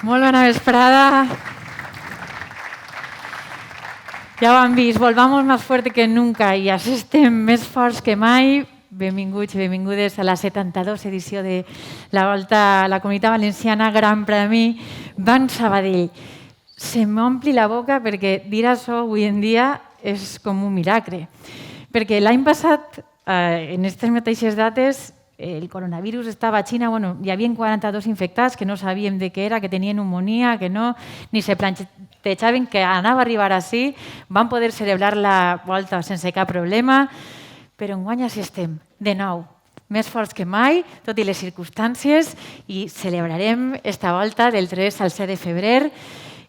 Molt bona vesprada. Ja ho han vist, volvamos más fuerte que nunca i així estem més forts que mai. Benvinguts i benvingudes a la 72 edició de la Volta a la Comunitat Valenciana Gran Premi Banc Sabadell. Se m'ompli la boca perquè dir això avui en dia és com un miracle. Perquè l'any passat, en aquestes mateixes dates, el coronavirus estava a Xina, hi havia 42 infectats que no sabíem de què era, que tenien pneumonia, que no, ni se plantejaven que anava a arribar així, van poder celebrar la volta sense cap problema, però enguany així estem, de nou, més forts que mai, tot i les circumstàncies, i celebrarem esta volta del 3 al 7 de febrer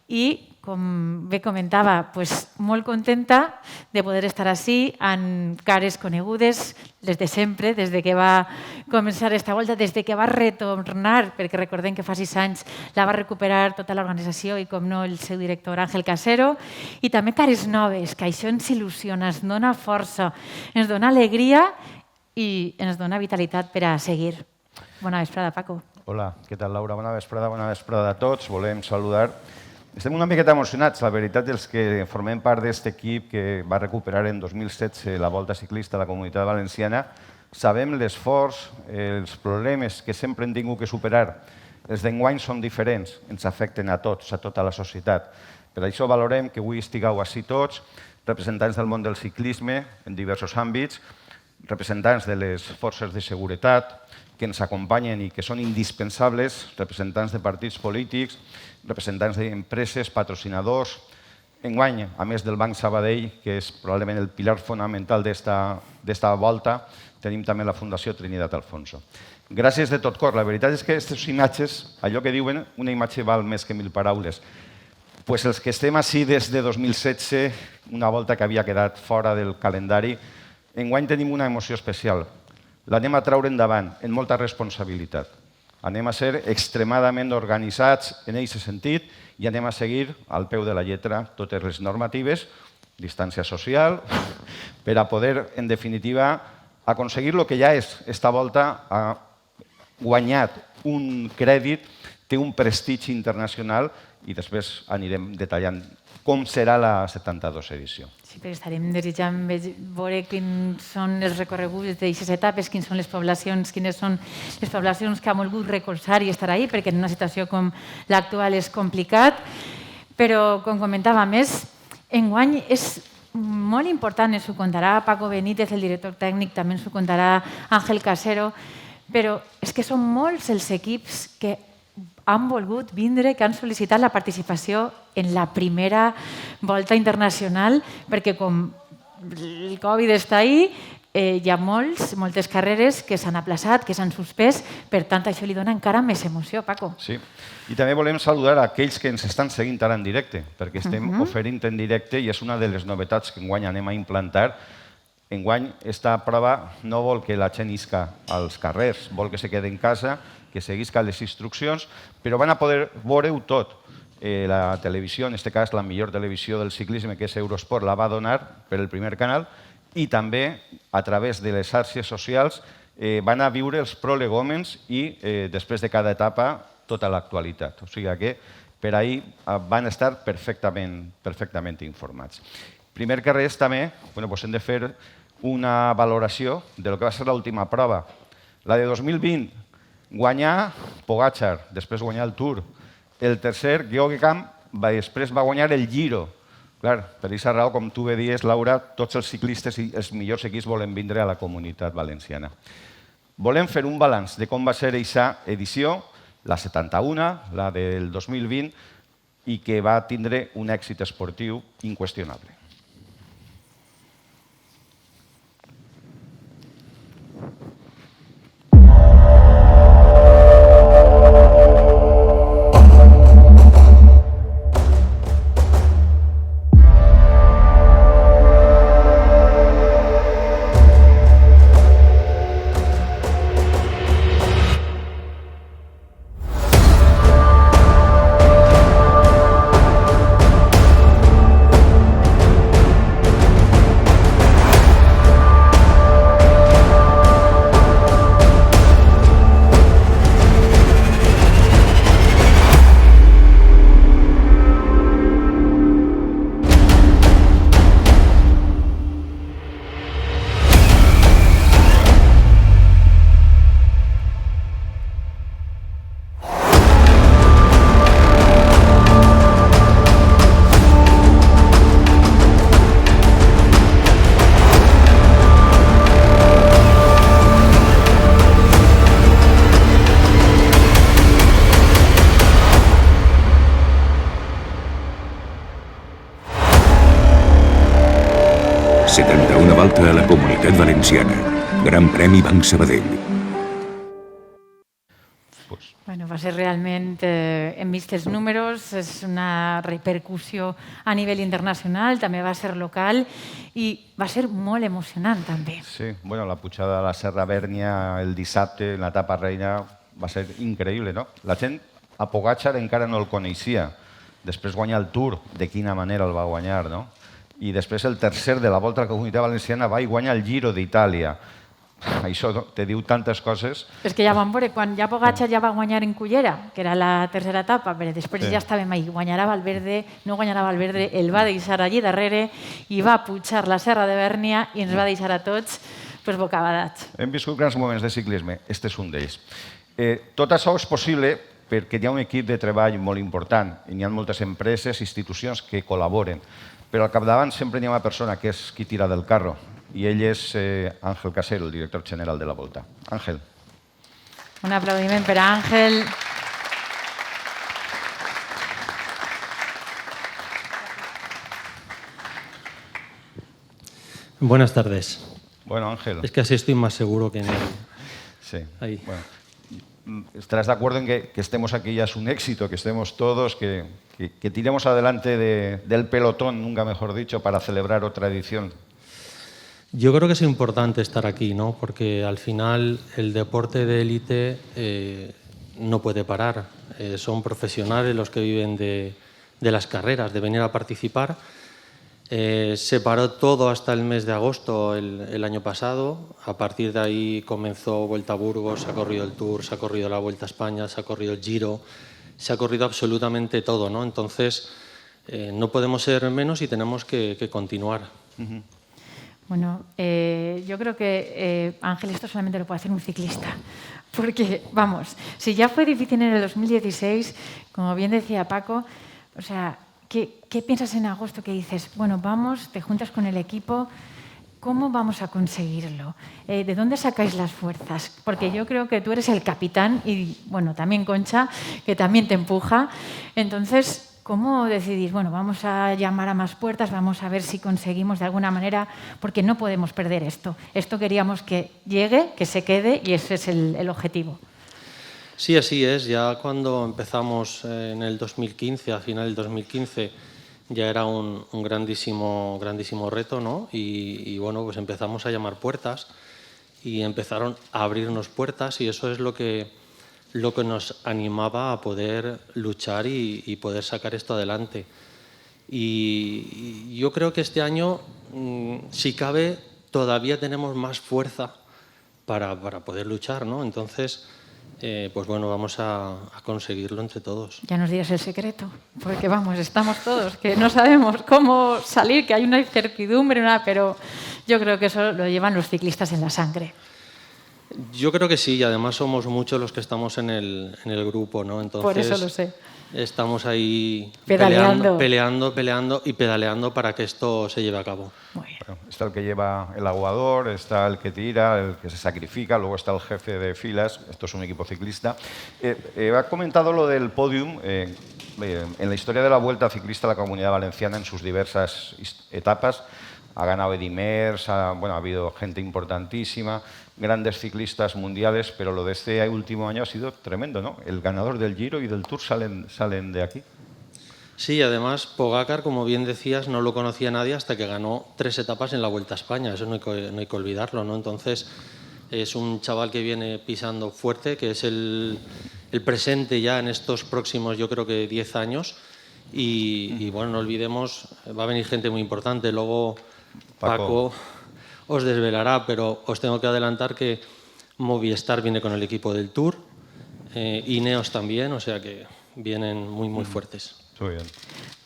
i, com bé comentava, molt contenta de poder estar així amb cares conegudes, les de sempre, des que va començar esta volta, des que va retornar, perquè recordem que fa 6 anys la va recuperar tota l'organització i, com no, el seu director Àngel Casero, i també cares noves, que això ens il·lusiona, ens dona força, ens dona alegria i ens dona vitalitat per a seguir. Bona vesprada, Paco. Hola, què tal, Laura? Bona vesprada a tots. Volem saludar. Estem una miqueta emocionats, la veritat, els que formem part d'aquest equip que va recuperar en 2016 la Volta Ciclista a la Comunitat Valenciana. Sabem l'esforç, els problemes que sempre hem tingut que superar. Els d'enguany són diferents, ens afecten a tots, a tota la societat. Per això valorem que avui estigueu així tots, representants del món del ciclisme en diversos àmbits, representants de les forces de seguretat que ens acompanyen i que són indispensables, representants de partits polítics, representants d'empreses, patrocinadors. Enguany, a més del Banc Sabadell, que és probablement el pilar fonamental d'esta volta, tenim també la Fundació Trinitat Alfonso. Gràcies de tot cor. La veritat és que aquestes imatges, allò que diuen, una imatge val més que 1000 paraules. Els que estem així des de 2016, una volta que havia quedat fora del calendari, enguany tenim una emoció especial. L'anem a treure endavant, amb molta responsabilitat. Anem a ser extremadament organitzats en aquest sentit i anem a seguir al peu de la lletra totes les normatives, distància social, per a poder, en definitiva, aconseguir el que ja és. Esta volta ha guanyat un crèdit, té un prestigi internacional i després anirem detallant com serà la 72 edició. Sí, però estarem desitjant veure quins són els recorreguts d'aquestes etapes, quines són les poblacions que ha volgut recolzar i estar ahí, perquè en una situació com l'actual és complicat. Però, com comentava més, enguany és molt important, ens ho contarà Paco Benítez, el director tècnic, també ens ho contarà Àngel Casero, però és que són molts els equips que han volgut vindre, que han sol·licitat la participació en la primera volta internacional, perquè com el Covid està ahí, hi ha moltes carreres que s'han aplaçat, que s'han suspès, per tant, això li dona encara més emoció, Paco. Sí, i també volem saludar aquells que ens estan seguint ara en directe, perquè estem oferint en directe i és una de les novetats que enguany anem a implantar Enguany, esta prova no vol que la gent isca als carrers, vol que se quedi en casa, que seguisca les instruccions, però van a poder veure-ho tot. La televisió, en aquest cas la millor televisió del ciclisme, que és Eurosport, la va donar per el primer canal, i també a través de les xarxes socials van a viure els prolegòmens i després de cada etapa tota l'actualitat. O sigui que per ahir van estar perfectament informats. Primer que res també hem de fer una valoració del que va ser l'última prova. La de 2020, guanyar Pogačar, després guanyar el Tour. El tercer, Geoghegan, després va guanyar el Giro. Clar, per aquesta raó, com tu bé dius, Laura, tots els ciclistes i els millors equips volen vindre a la Comunitat Valenciana. Volem fer un balanç de com va ser aquesta edició, la 71, la del 2020, i que va tindre un èxit esportiu inqüestionable. Volta a la Comunitat Valenciana. Gran Premi Banc Sabadell. Bueno, va ser realment, hem vist els números, és una repercussió a nivell internacional, també va ser local i va ser molt emocionant també. Sí, bueno, la pujada de la Serra Bèrnia el dissabte, en l'etapa reina, va ser increïble, no? La gent a Pogačar encara no el coneixia. Després guanyar el Tour, de quina manera el va guanyar, no? I després el tercer de la Volta a la Comunitat Valenciana va i guanya el Giro d'Itàlia. Això te diu tantes coses. És que ja vam veure, quan ja Pogačar ja va guanyar en Cullera, que era la tercera etapa, però després ja estàvem ahí. Guanyarà Valverde, no guanyarà Valverde, el va deixar allí darrere i va pujar la Serra de Bèrnia i ens va deixar a tots bocabadats. Hem viscut grans moments de ciclisme, este és un d'ells. Tot això és possible perquè hi ha un equip de treball molt important i hi ha moltes empreses i institucions que col·laboren. Però al capdavant sempre hi ha una persona que és qui tira del carro i ell és Ángel Casero, el director general de la Volta. Ángel. Un aplaudiment per a Ángel. Buenas tardes. Bueno, Ángel. Es que así estoy más seguro que en él. Sí. Ahí. Bueno, estarás de acuerdo en que estemos aquí ya es un éxito, que estemos todos, que tiremos adelante del pelotón, nunca mejor dicho, para celebrar otra edición. Yo creo que es importante estar aquí, ¿no? Porque al final el deporte de élite no puede parar. Son profesionales los que viven de las carreras, de venir a participar. Se paró todo hasta el mes de agosto el año pasado. A partir de ahí comenzó Vuelta a Burgos, se ha corrido el Tour, se ha corrido la Vuelta a España, se ha corrido el Giro, se ha corrido absolutamente todo, ¿no? Entonces, no podemos ser menos y tenemos que continuar. Bueno, yo creo que Ángel esto solamente lo puede hacer un ciclista. Porque, vamos, si ya fue difícil en el 2016, como bien decía Paco, o sea, ¿qué piensas en agosto que dices, bueno, vamos, te juntas con el equipo, ¿cómo vamos a conseguirlo? ¿De dónde sacáis las fuerzas? Porque yo creo que tú eres el capitán y, bueno, también Concha, que también te empuja. Entonces, ¿cómo decidís? Bueno, vamos a llamar a más puertas, vamos a ver si conseguimos de alguna manera, porque no podemos perder esto. Esto queríamos que llegue, que se quede y ese es el objetivo. Sí, así es. Ya cuando empezamos en el 2015, a final del 2015, ya era un grandísimo reto, ¿no? Y bueno, pues empezamos a llamar puertas y empezaron a abrirnos puertas, y eso es lo que nos animaba a poder luchar y poder sacar esto adelante. Y yo creo que este año, si cabe, todavía tenemos más fuerza para poder luchar, ¿no? Entonces, pues bueno, vamos a conseguirlo entre todos. Ya nos dirás el secreto, porque vamos, estamos todos, que no sabemos cómo salir, que hay una incertidumbre, pero yo creo que eso lo llevan los ciclistas en la sangre. Yo creo que sí, y además somos muchos los que estamos en el grupo, ¿no? Entonces, por eso lo sé. Estamos ahí Pedaleando. peleando y pedaleando para que esto se lleve a cabo. Bueno, está el que lleva el aguador, está el que tira, el que se sacrifica, luego está el jefe de filas. Esto es un equipo ciclista. Ha comentado lo del podium. En la historia de la Vuelta Ciclista a la Comunidad Valenciana, en sus diversas etapas, ha ganado Eddy Merckx, ha habido gente importantísima, grandes ciclistas mundiales, pero lo de este último año ha sido tremendo, ¿no? El ganador del Giro y del Tour salen de aquí. Sí, además Pogačar, como bien decías, no lo conocía nadie hasta que ganó 3 etapas en la Vuelta a España. Eso no hay que olvidarlo, ¿no? Entonces, es un chaval que viene pisando fuerte, que es el presente ya en estos próximos, yo creo que 10 años. Y bueno, no olvidemos, va a venir gente muy importante. Luego Paco os desvelará, pero os tengo que adelantar que Movistar viene con el equipo del Tour, Ineos también, o sea que vienen muy fuertes. Muy bien.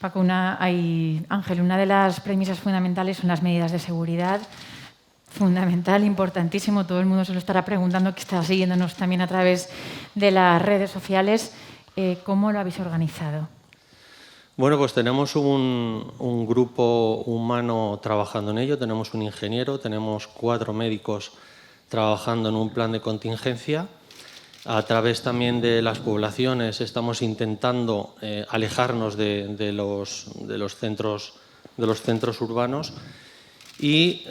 Paco, Ángel, una de las premisas fundamentales son las medidas de seguridad. Fundamental, importantísimo, todo el mundo se lo estará preguntando, que está siguiéndonos también a través de las redes sociales. ¿Cómo lo habéis organizado? Bueno, pues tenemos un grupo humano trabajando en ello, tenemos un ingeniero, tenemos 4 médicos trabajando en un plan de contingencia. A través también de las poblaciones estamos intentando alejarnos de los centros urbanos, y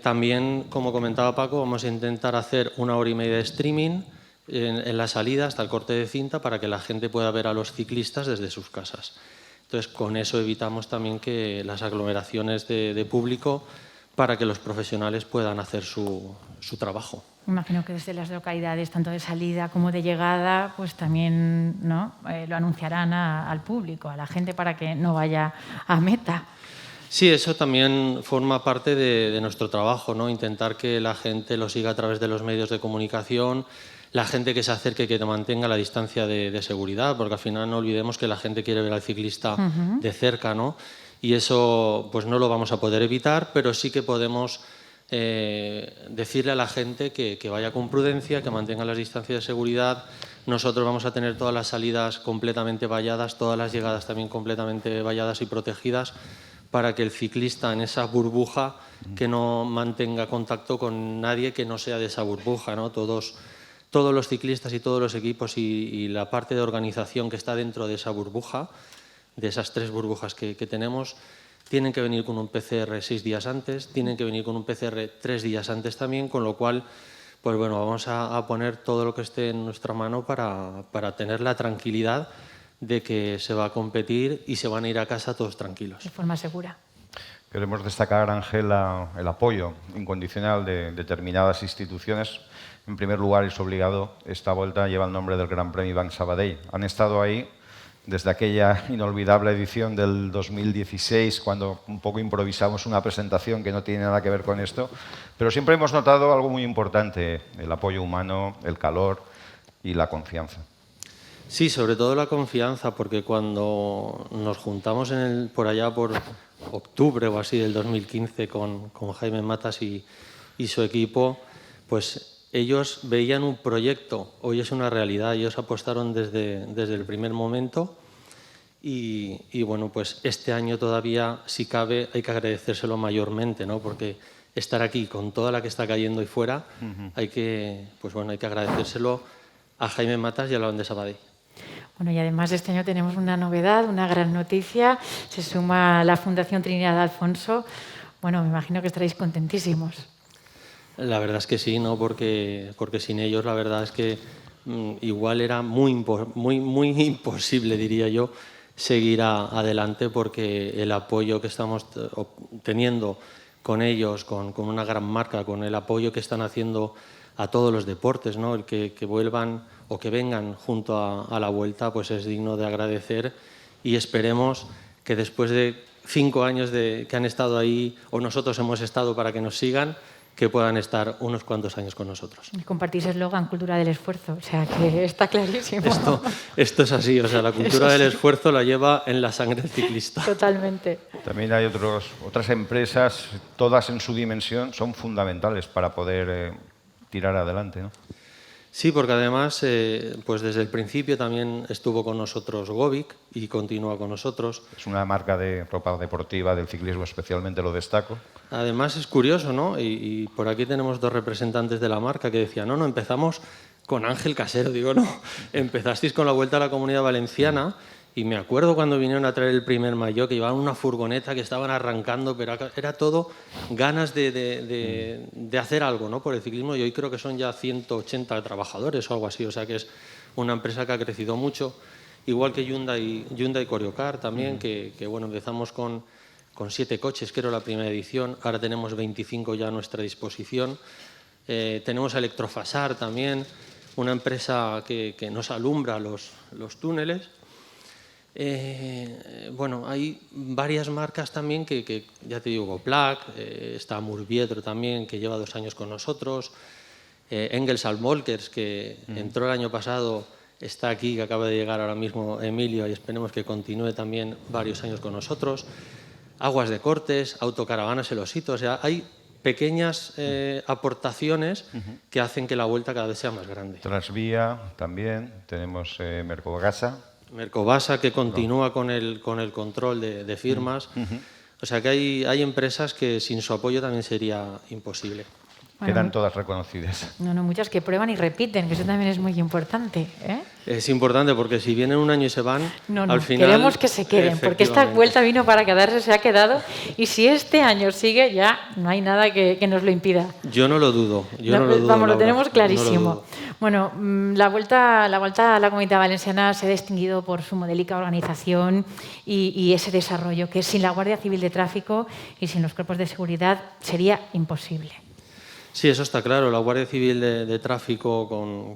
también, como comentaba Paco, vamos a intentar hacer 1 hora y media de streaming en la salida hasta el corte de cinta para que la gente pueda ver a los ciclistas desde sus casas. Entonces, con eso evitamos también que las aglomeraciones de público, para que los profesionales puedan hacer su trabajo. Imagino que desde las localidades, tanto de salida como de llegada, pues también, ¿no? Lo anunciarán al público, a la gente, para que no vaya a meta. Sí, eso también forma parte de nuestro trabajo, ¿no? Intentar que la gente lo siga a través de los medios de comunicación, la gente que se acerque, que mantenga la distancia de seguridad, porque al final no olvidemos que la gente quiere ver al ciclista de cerca, ¿no? Y eso pues no lo vamos a poder evitar, pero sí que podemos decirle a la gente que vaya con prudencia, que mantenga las distancias de seguridad. Nosotros vamos a tener todas las salidas completamente valladas, todas las llegadas también completamente valladas y protegidas, para que el ciclista en esa burbuja que no mantenga contacto con nadie que no sea de esa burbuja, ¿no? Todos los ciclistas y todos los equipos y la parte de organización que está dentro de esa burbuja, de esas 3 burbujas que tenemos, tienen que venir con un PCR 6 días antes, tienen que venir con un PCR 3 días antes también, con lo cual, pues bueno, vamos a poner todo lo que esté en nuestra mano para tener la tranquilidad de que se va a competir y se van a ir a casa todos tranquilos. De forma segura. Queremos destacar, Ángela, el apoyo incondicional de determinadas instituciones. En primer lugar, es obligado, esta Vuelta lleva el nombre del Gran Premio Banc Sabadell. Han estado ahí desde aquella inolvidable edición del 2016, cuando un poco improvisamos una presentación que no tiene nada que ver con esto, pero siempre hemos notado algo muy importante: el apoyo humano, el calor y la confianza. Sí, sobre todo la confianza, porque cuando nos juntamos por allá por octubre o así del 2015 con Jaime Matas y su equipo, pues ellos veían un proyecto, hoy es una realidad. Ellos apostaron desde el primer momento y bueno, pues este año todavía, si cabe, hay que agradecérselo mayormente, ¿no? Porque estar aquí con toda la que está cayendo ahí fuera, hay que agradecérselo a Jaime Matas y a la Banda de Sabadell. Bueno, y además este año tenemos una novedad, una gran noticia. Se suma la Fundación Trinidad Alfonso. Bueno, me imagino que estaréis contentísimos. La verdad es que sí, ¿no? Porque sin ellos la verdad es que igual era muy imposible, diría yo, seguirá adelante, porque el apoyo que estamos teniendo con ellos, con una gran marca, con el apoyo que están haciendo a todos los deportes, ¿no? El que vuelvan o que vengan junto a la Vuelta, pues es digno de agradecer, y esperemos que después de 5 años que han estado ahí, o nosotros hemos estado para que nos sigan, que puedan estar unos cuantos años con nosotros. Compartís el eslogan cultura del esfuerzo, o sea que está clarísimo. Esto es así, o sea, la cultura del esfuerzo la lleva en la sangre del ciclista. Totalmente. También hay otras empresas, todas en su dimensión, son fundamentales para poder tirar adelante, ¿no? Sí, porque además, pues desde el principio también estuvo con nosotros Govic y continúa con nosotros. Es una marca de ropa deportiva, del ciclismo especialmente lo destaco. Además es curioso, ¿no? Y por aquí tenemos 2 representantes de la marca que decían, no, empezamos con Ángel Casero. Digo, no, empezasteis con la Vuelta a la Comunidad Valenciana, y me acuerdo cuando vinieron a traer el primer maillot, que llevaban una furgoneta que estaban arrancando, pero era todo ganas de hacer algo, ¿no? Por el ciclismo, y hoy creo que son ya 180 trabajadores o algo así, o sea que es una empresa que ha crecido mucho, igual que Hyundai Coreocar también, que bueno, empezamos con 7 coches, que era la primera edición, ahora tenemos 25 ya a nuestra disposición. Tenemos a Electrofasar también, una empresa que nos alumbra los túneles. Bueno, hay varias marcas también que ya te digo, Goplac, está Murviedro también, que lleva 2 años con nosotros, Engels Molkers, que entró el año pasado, está aquí, que acaba de llegar ahora mismo Emilio, y esperemos que continúe también varios años con nosotros, Aguas de Cortes, Autocaravanas El Osito, o sea, hay pequeñas aportaciones que hacen que la Vuelta cada vez sea más grande. Transvía también, tenemos Mercobasa. Mercobasa, que continúa con el control de firmas. O sea que hay empresas que sin su apoyo también sería imposible. Bueno, quedan todas reconocidas. No, muchas que prueban y repiten, que eso también es muy importante, ¿eh? Es importante, porque si vienen un año y se van, al final... Queremos que se queden, porque esta Vuelta vino para quedarse, se ha quedado, y si este año sigue, ya no hay nada que nos lo impida. Yo no lo dudo, Vamos, lo tenemos clarísimo. No lo dudo. Bueno, la Vuelta a la Comunidad Valenciana se ha distinguido por su modélica organización y ese desarrollo, que sin la Guardia Civil de Tráfico y sin los cuerpos de seguridad sería imposible. Sí, eso está claro. La Guardia Civil de Tráfico,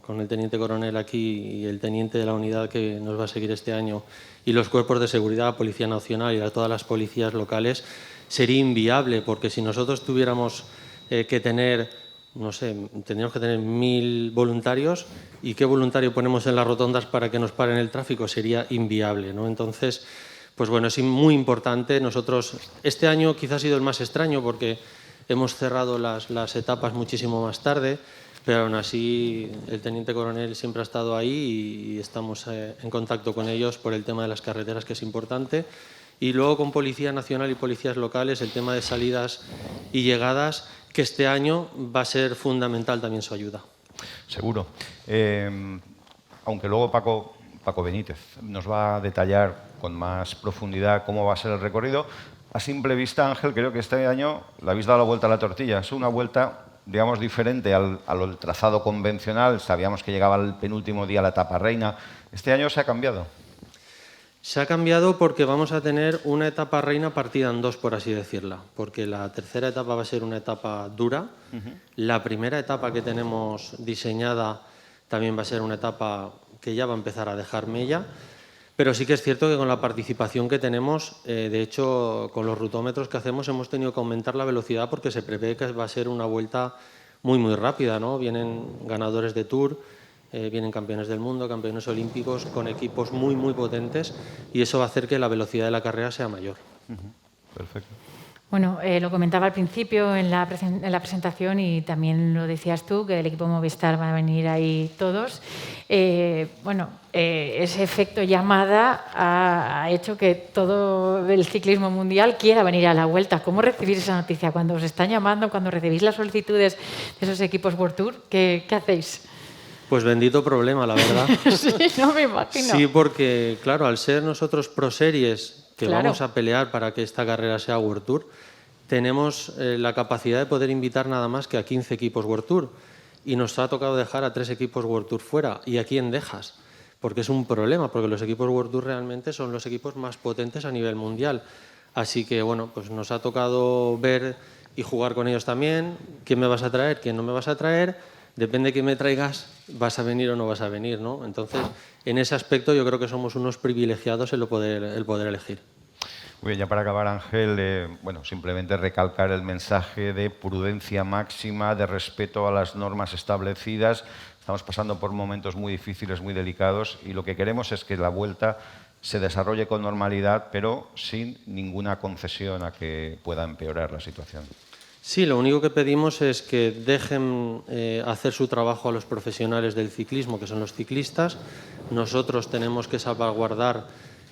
con el teniente coronel aquí y el teniente de la unidad que nos va a seguir este año, y los cuerpos de seguridad, Policía Nacional y todas las policías locales, sería inviable, porque si nosotros tuviéramos que tener, no sé, tendríamos que tener 1000 voluntarios, ¿y qué voluntario ponemos en las rotondas para que nos paren el tráfico? Sería inviable, ¿no? Entonces, pues bueno, es muy importante. Nosotros, este año quizás ha sido el más extraño, porque hemos cerrado las etapas muchísimo más tarde, pero aún así el teniente coronel siempre ha estado ahí y estamos en contacto con ellos por el tema de las carreteras, que es importante. Y luego con Policía Nacional y policías locales, el tema de salidas y llegadas, que este año va a ser fundamental también su ayuda. Seguro. Aunque luego Paco Benítez nos va a detallar con más profundidad cómo va a ser el recorrido. A simple vista, Ángel, creo que este año le habéis dado la vuelta a la tortilla. Es una vuelta, digamos, diferente al trazado convencional. Sabíamos que llegaba el penúltimo día la etapa reina. Este año se ha cambiado. Se ha cambiado porque vamos a tener una etapa reina partida en 2, por así decirla. Porque la tercera etapa va a ser una etapa dura. La primera etapa que tenemos diseñada también va a ser una etapa que ya va a empezar a dejar mella. Pero sí que es cierto que con la participación que tenemos, de hecho, con los rutómetros que hacemos, hemos tenido que aumentar la velocidad, porque se prevé que va a ser una vuelta muy rápida, ¿no? Vienen ganadores de Tour, vienen campeones del mundo, campeones olímpicos, con equipos muy potentes, y eso va a hacer que la velocidad de la carrera sea mayor. Perfecto. Bueno, lo comentaba al principio en la presentación, y también lo decías tú, que del equipo Movistar van a venir ahí todos. Ese efecto llamada ha hecho que todo el ciclismo mundial quiera venir a la Vuelta. ¿Cómo recibís esa noticia? Cuando os están llamando, cuando recibís las solicitudes de esos equipos World Tour, ¿qué hacéis? Pues bendito problema, la verdad. Sí, no me imagino. Sí, porque claro, al ser nosotros Pro Series, que claro, vamos a pelear para que esta carrera sea World Tour, tenemos la capacidad de poder invitar nada más que a 15 equipos World Tour, y nos ha tocado dejar a 3 equipos World Tour fuera. ¿Y a quién dejas? porque es un problema, porque los equipos World Tour realmente son los equipos más potentes a nivel mundial. Así que, bueno, pues nos ha tocado ver y jugar con ellos también. ¿Quién me vas a traer? ¿Quién no me vas a traer? Depende de quién me traigas, vas a venir o no vas a venir, ¿no? Entonces, en ese aspecto yo creo que somos unos privilegiados el poder elegir. Muy bien, ya para acabar, Ángel, bueno, simplemente recalcar el mensaje de prudencia máxima, de respeto a las normas establecidas. Estamos pasando por momentos muy difíciles, muy delicados, y lo que queremos es que la Vuelta se desarrolle con normalidad, pero sin ninguna concesión a que pueda empeorar la situación. Sí, lo único que pedimos es que dejen hacer su trabajo a los profesionales del ciclismo, que son los ciclistas. Nosotros tenemos que salvaguardar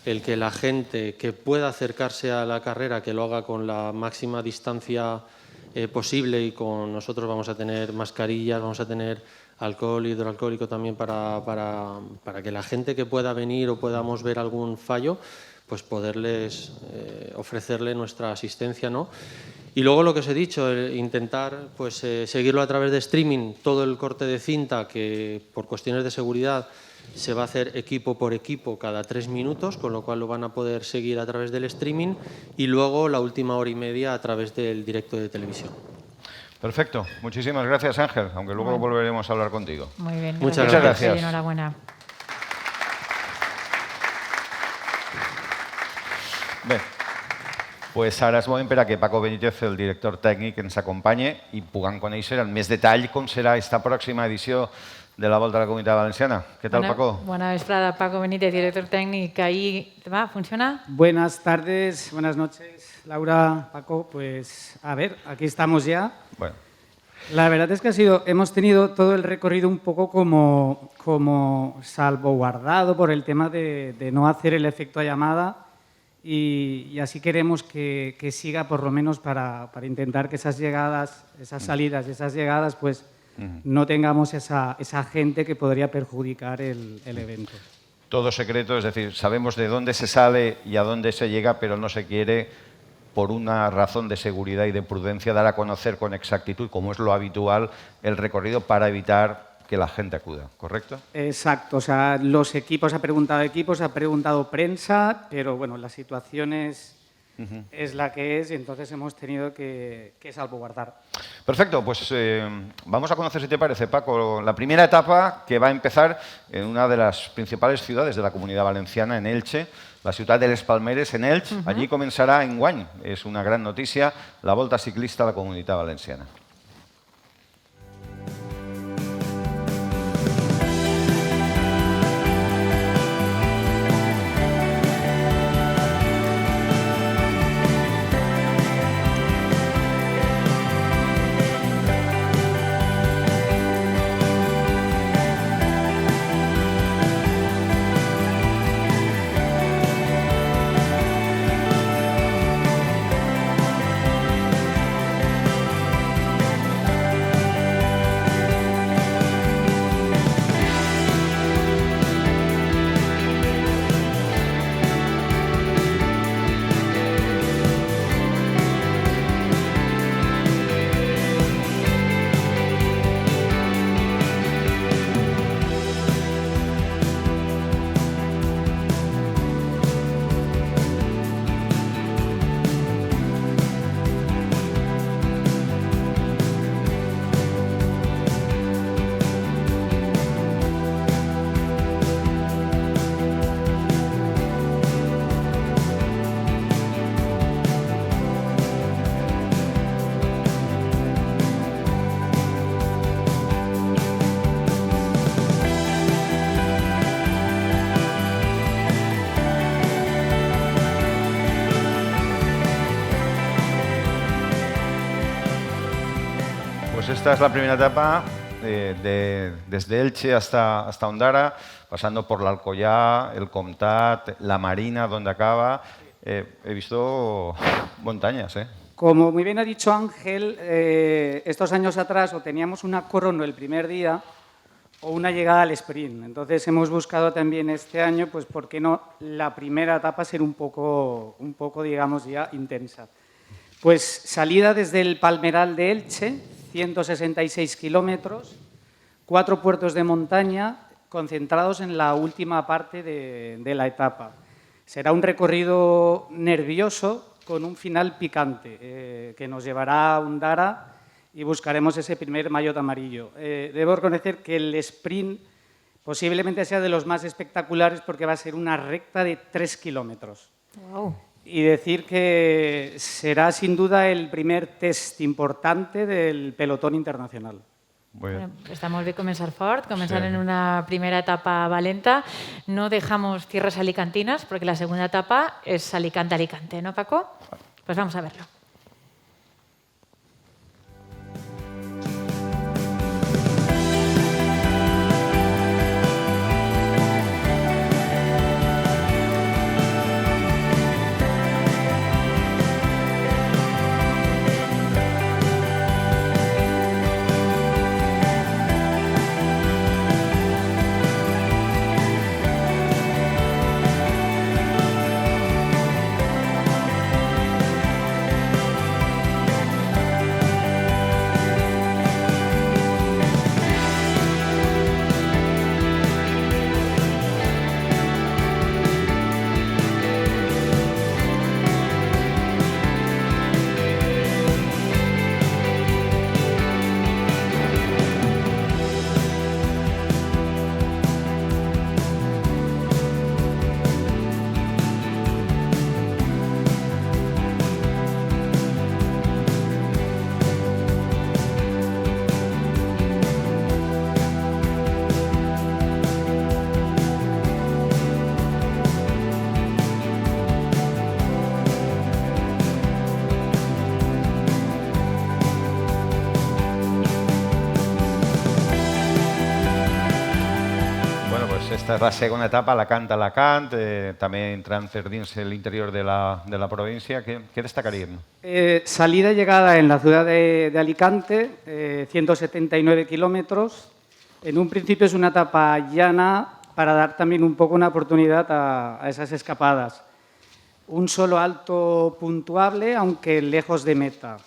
el que la gente que pueda acercarse a la carrera, que lo haga con la máxima distancia posible, y con nosotros vamos a tener mascarillas, vamos a tener alcohol hidroalcohólico también para que la gente que pueda venir o podamos ver algún fallo, pues poderles ofrecerle nuestra asistencia, ¿no? Y luego lo que os he dicho, intentar pues, seguirlo a través de streaming, todo el corte de cinta, que por cuestiones de seguridad se va a hacer equipo por equipo cada 3 minutos, con lo cual lo van a poder seguir a través del streaming, y luego la última hora y media a través del directo de televisión. Perfecto. Muchísimas gracias, Ángel, aunque luego volveremos a hablar contigo. Muy bien. Muchas gracias. Enhorabuena. Bé, pues ara és moment per a que Paco Benítez, el director tècnic, ens acompanyi i puguem conèixer en més detall com serà esta pròxima edició de la Volta a la Comunitat Valenciana. ¿Qué tal, Paco? Buena vesprada, Paco Benítez, director técnico. ¿Ahí va? ¿Funciona? Buenas tardes, buenas noches, Laura, Paco. Pues a ver, aquí estamos ya. Bueno. La verdad es que hemos tenido todo el recorrido un poco como salvaguardado por el tema de no hacer el efecto llamada, y así queremos que siga, por lo menos para intentar que esas llegadas, esas salidas y esas llegadas, pues no tengamos esa gente que podría perjudicar el evento. Todo secreto, es decir, sabemos de dónde se sale y a dónde se llega, pero no se quiere, por una razón de seguridad y de prudencia, dar a conocer con exactitud, como es lo habitual, el recorrido para evitar que la gente acuda, ¿correcto? Exacto, o sea, los equipos, ha preguntado prensa, pero bueno, la situación es la que es, y entonces hemos tenido que salvaguardar. Perfecto, pues vamos a conocer, si te parece, Paco, la primera etapa, que va a empezar en una de las principales ciudades de la Comunidad Valenciana, en Elche, la ciutat de Les Palmeres, en Elche. Allí comenzará enguany, es una gran noticia, la Volta Ciclista a la Comunitat Valenciana. Esta es la primera etapa, desde Elche hasta Ondara, pasando por la Alcoyá, el Comtat, la Marina, donde acaba. He visto montañas, ¿eh? Como muy bien ha dicho Ángel, estos años atrás o teníamos una crono el primer día o una llegada al sprint. Entonces hemos buscado también este año, pues por qué no la primera etapa ser un poco digamos ya intensa. Pues salida desde el Palmeral de Elche, 166 kilómetros, 4 puertos de montaña, concentrados en la última parte de la etapa. Será un recorrido nervioso con un final picante que nos llevará a Ondara y buscaremos ese primer maillot amarillo. Debo reconocer que el sprint posiblemente sea de los más espectaculares porque va a ser una recta de 3 kilómetros. Wow. Y decir que será sin duda el primer test importante del pelotón internacional. Bueno, estamos de comenzar fort, comenzar Sí. en una primera etapa valenta. No dejamos tierras alicantinas porque la segunda etapa es Alicante-Alicante, ¿no, Paco? Pues vamos a verlo. Esta és la segona etapa, Alacant-Alacant, també entrant per dins l'interior de la província. Què destacaríem? Salida y llegada en la ciudad de Alicante, 179 kilómetros. En un principio es una etapa llana para dar también un poco una oportunidad a esas escapadas. Un solo alto puntuable, aunque lejos de meta.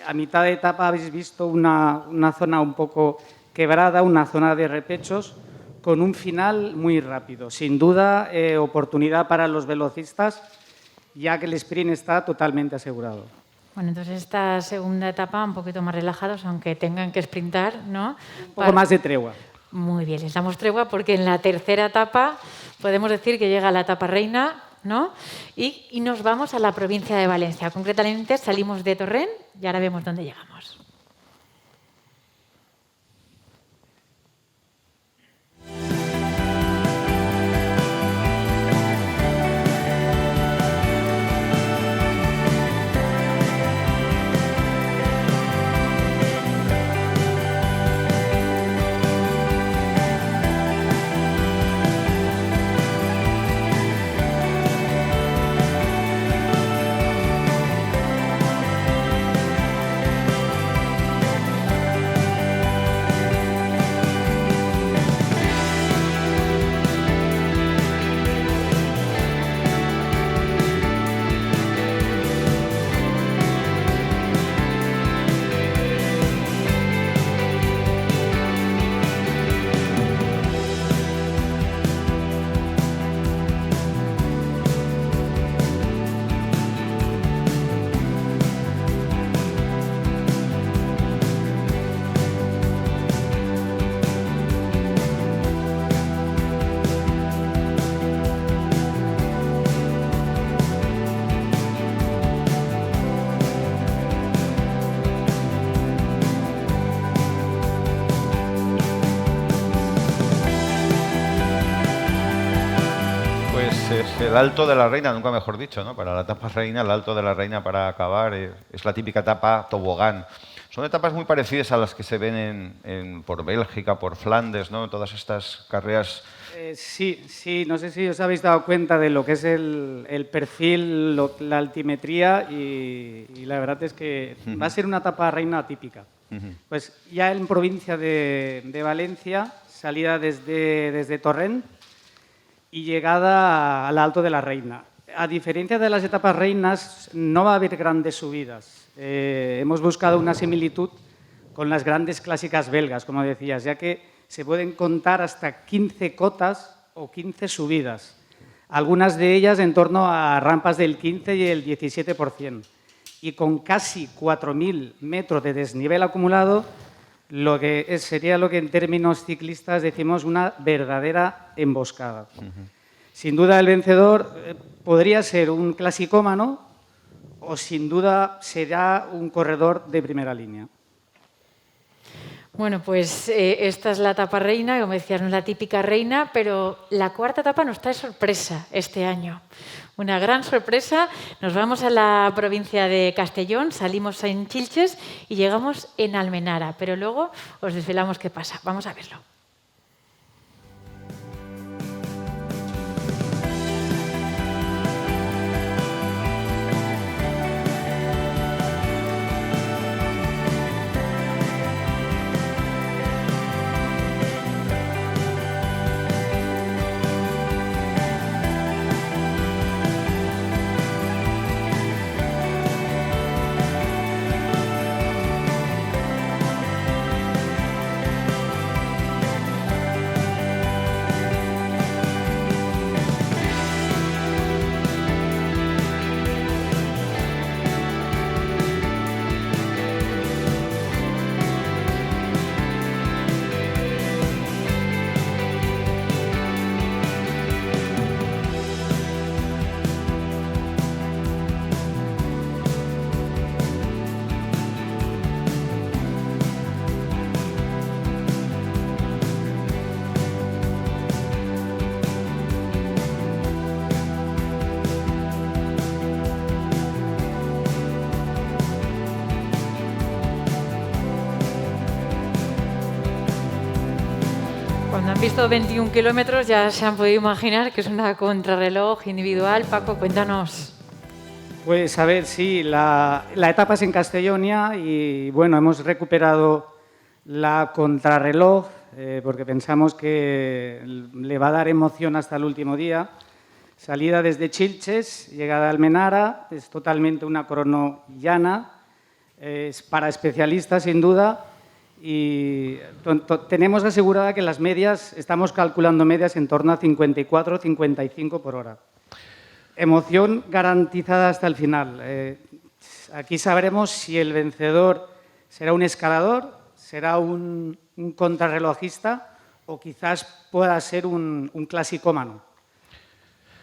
A mitad de etapa habéis visto una zona un poco quebrada, una zona de repechos, con un final muy rápido. Sin duda, oportunidad para los velocistas, ya que el sprint está totalmente asegurado. Bueno, entonces esta segunda etapa un poquito más relajados, aunque tengan que sprintar, ¿no? Un poco más de tregua. Muy bien, les damos tregua porque en la tercera etapa podemos decir que llega la etapa reina, ¿no? Y nos vamos a la provincia de Valencia. Concretamente salimos de Torrent y ahora vemos dónde llegamos. El Alto de la Reina, nunca mejor dicho, ¿no? Para la etapa reina, el Alto de la Reina para acabar es la típica etapa tobogán. Son etapas muy parecidas a las que se ven por Bélgica, por Flandes, ¿no? Todas estas carreras. Sí, no sé si os habéis dado cuenta de lo que es el perfil, la altimetría y la verdad es que va a ser una etapa reina típica. Pues ya en provincia de Valencia, salida desde Torrent y llegada al Alto de la Reina. A diferencia de las etapas reinas, no va a haber grandes subidas. Hemos buscado una similitud con las grandes clásicas belgas, como decías, ya que se pueden contar hasta 15 cotas o 15 subidas, algunas de ellas en torno a rampas del 15 y el 17%, y con casi 4.000 metros de desnivel acumulado, lo que sería lo que en términos ciclistas decimos una verdadera emboscada. Sin duda el vencedor podría ser un clasicómano o sin duda será un corredor de primera línea. Bueno, pues esta es la etapa reina, como decías, no es la típica reina, pero la cuarta etapa nos trae sorpresa este año. Una gran sorpresa. Nos vamos a la provincia de Castellón, salimos en Chilches y llegamos en Almenara, pero luego os desvelamos qué pasa. Vamos a verlo. Cuando han visto 21 kilómetros ya se han podido imaginar que es una contrarreloj individual. Paco, cuéntanos. Pues a ver, sí, la etapa es en Castellonia y bueno, hemos recuperado la contrarreloj porque pensamos que le va a dar emoción hasta el último día. Salida desde Chilches, llegada a Almenara, es totalmente una crono llana, es para especialistas sin duda. Y tenemos asegurada que las medias, estamos calculando medias en torno a 54 o 55 por hora. Emoción garantizada hasta el final. Aquí sabremos si el vencedor será un escalador, será un contrarrelojista o quizás pueda ser un clasicómano.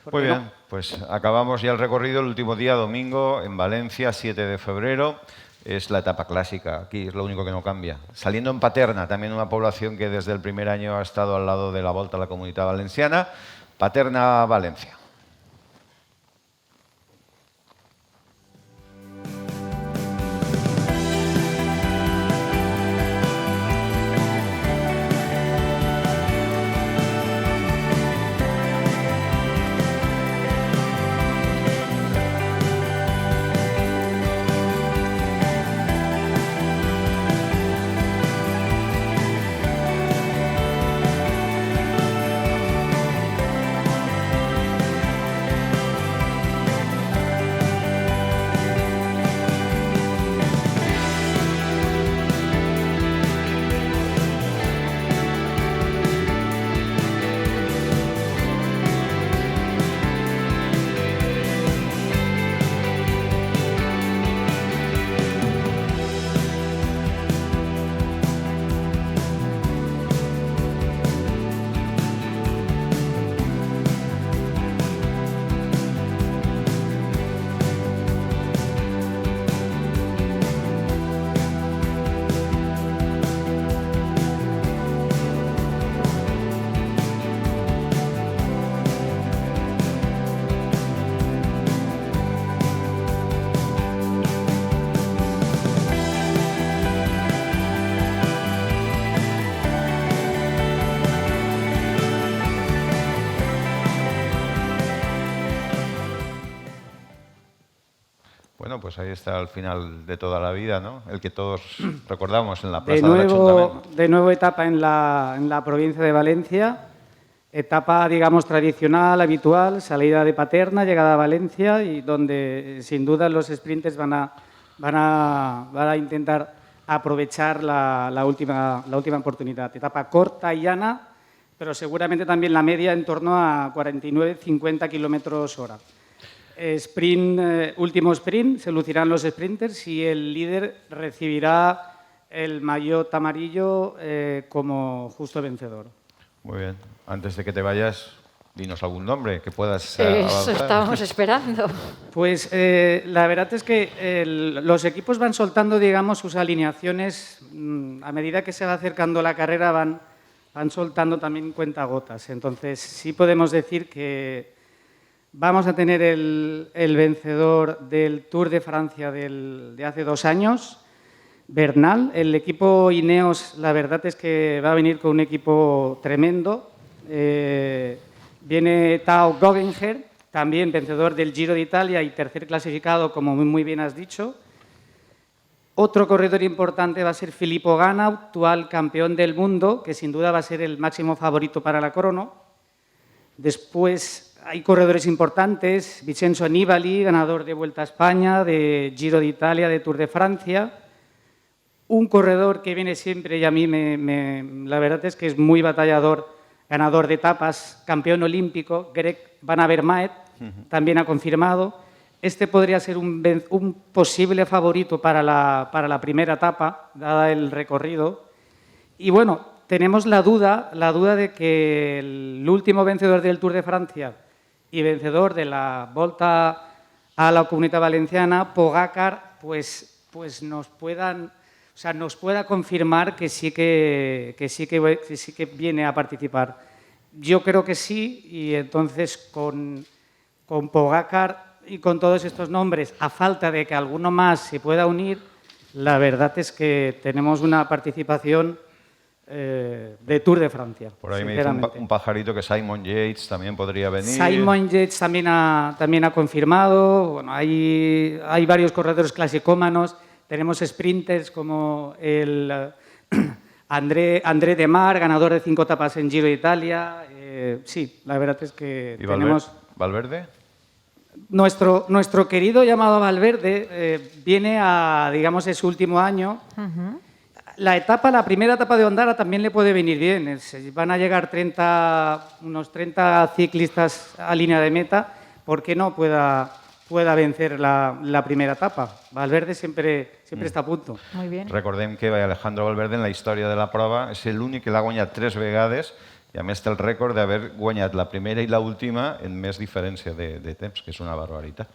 Muy bien, pues acabamos ya el recorrido el último día, domingo, en Valencia, 7 de febrero. Es la etapa clásica, aquí es lo único que no cambia. Saliendo en Paterna, también una población que desde el primer año ha estado al lado de la Volta a la Comunitat Valenciana. Paterna, Valencia. Bueno, pues ahí está el final de toda la vida, ¿no? El que todos recordamos en la plaza del Ayuntamiento. De nuevo etapa en la provincia de Valencia, etapa, digamos, tradicional, habitual, salida de Paterna, llegada a Valencia y donde sin duda los sprinters van a intentar aprovechar la última oportunidad. Etapa corta y llana, pero seguramente también la media en torno a 49-50 kilómetros hora. Último sprint, se lucirán los sprinters y el líder recibirá el maillot amarillo como justo vencedor. Muy bien. Antes de que te vayas, dinos algún nombre que puedas Eso avanzar. estábamos esperando. Pues la verdad es que los equipos van soltando, digamos, sus alineaciones. A medida que se va acercando la carrera van soltando también cuentagotas. Entonces sí podemos decir que vamos a tener el vencedor del Tour de Francia de hace 2 años, Bernal. El equipo Ineos, la verdad es que va a venir con un equipo tremendo. Viene Tao Goggenher, también vencedor del Giro de Italia y tercer clasificado, como muy bien has dicho. Otro corredor importante va a ser Filippo Ganna, actual campeón del mundo, que sin duda va a ser el máximo favorito para la corona. Después hay corredores importantes, Vincenzo Nibali, ganador de Vuelta a España, de Giro de Italia, de Tour de Francia. Un corredor que viene siempre y a mí la verdad es que es muy batallador, ganador de etapas, campeón olímpico, Greg Van Avermaet, también ha confirmado. Este podría ser un posible favorito para la primera etapa, dada el recorrido. Y bueno, tenemos la duda de que el último vencedor del Tour de Francia y vencedor de la Volta a la Comunitat Valenciana, Pogacar, pues nos pueda confirmar que sí que viene a participar. Yo creo que sí, y entonces con Pogacar y con todos estos nombres, a falta de que alguno más se pueda unir, la verdad es que tenemos una participación de Tour de Francia. Por ahí me dice un pajarito que Simon Yates también podría venir. Simon Yates también ha confirmado. Bueno, hay varios corredores clasicómanos. Tenemos sprinters como el André de Mar, ganador de 5 etapas en Giro de Italia. Sí, la verdad es que ¿Y tenemos... Valverde? Nuestro querido llamado Valverde viene digamos, es su último año. La primera etapa de Ondara también le puede venir bien. Van a llegar unos 30 ciclistas a línea de meta. ¿Por qué no pueda vencer la primera etapa? Valverde siempre està a punto. Muy bien. Recordem que Alejandro Valverde en la història de la prova és l'únic que l'ha guanyat 3 vegades i a més té el rècord d'haver guanyat la primera i l'última en més diferència de temps, que és una barbaritat.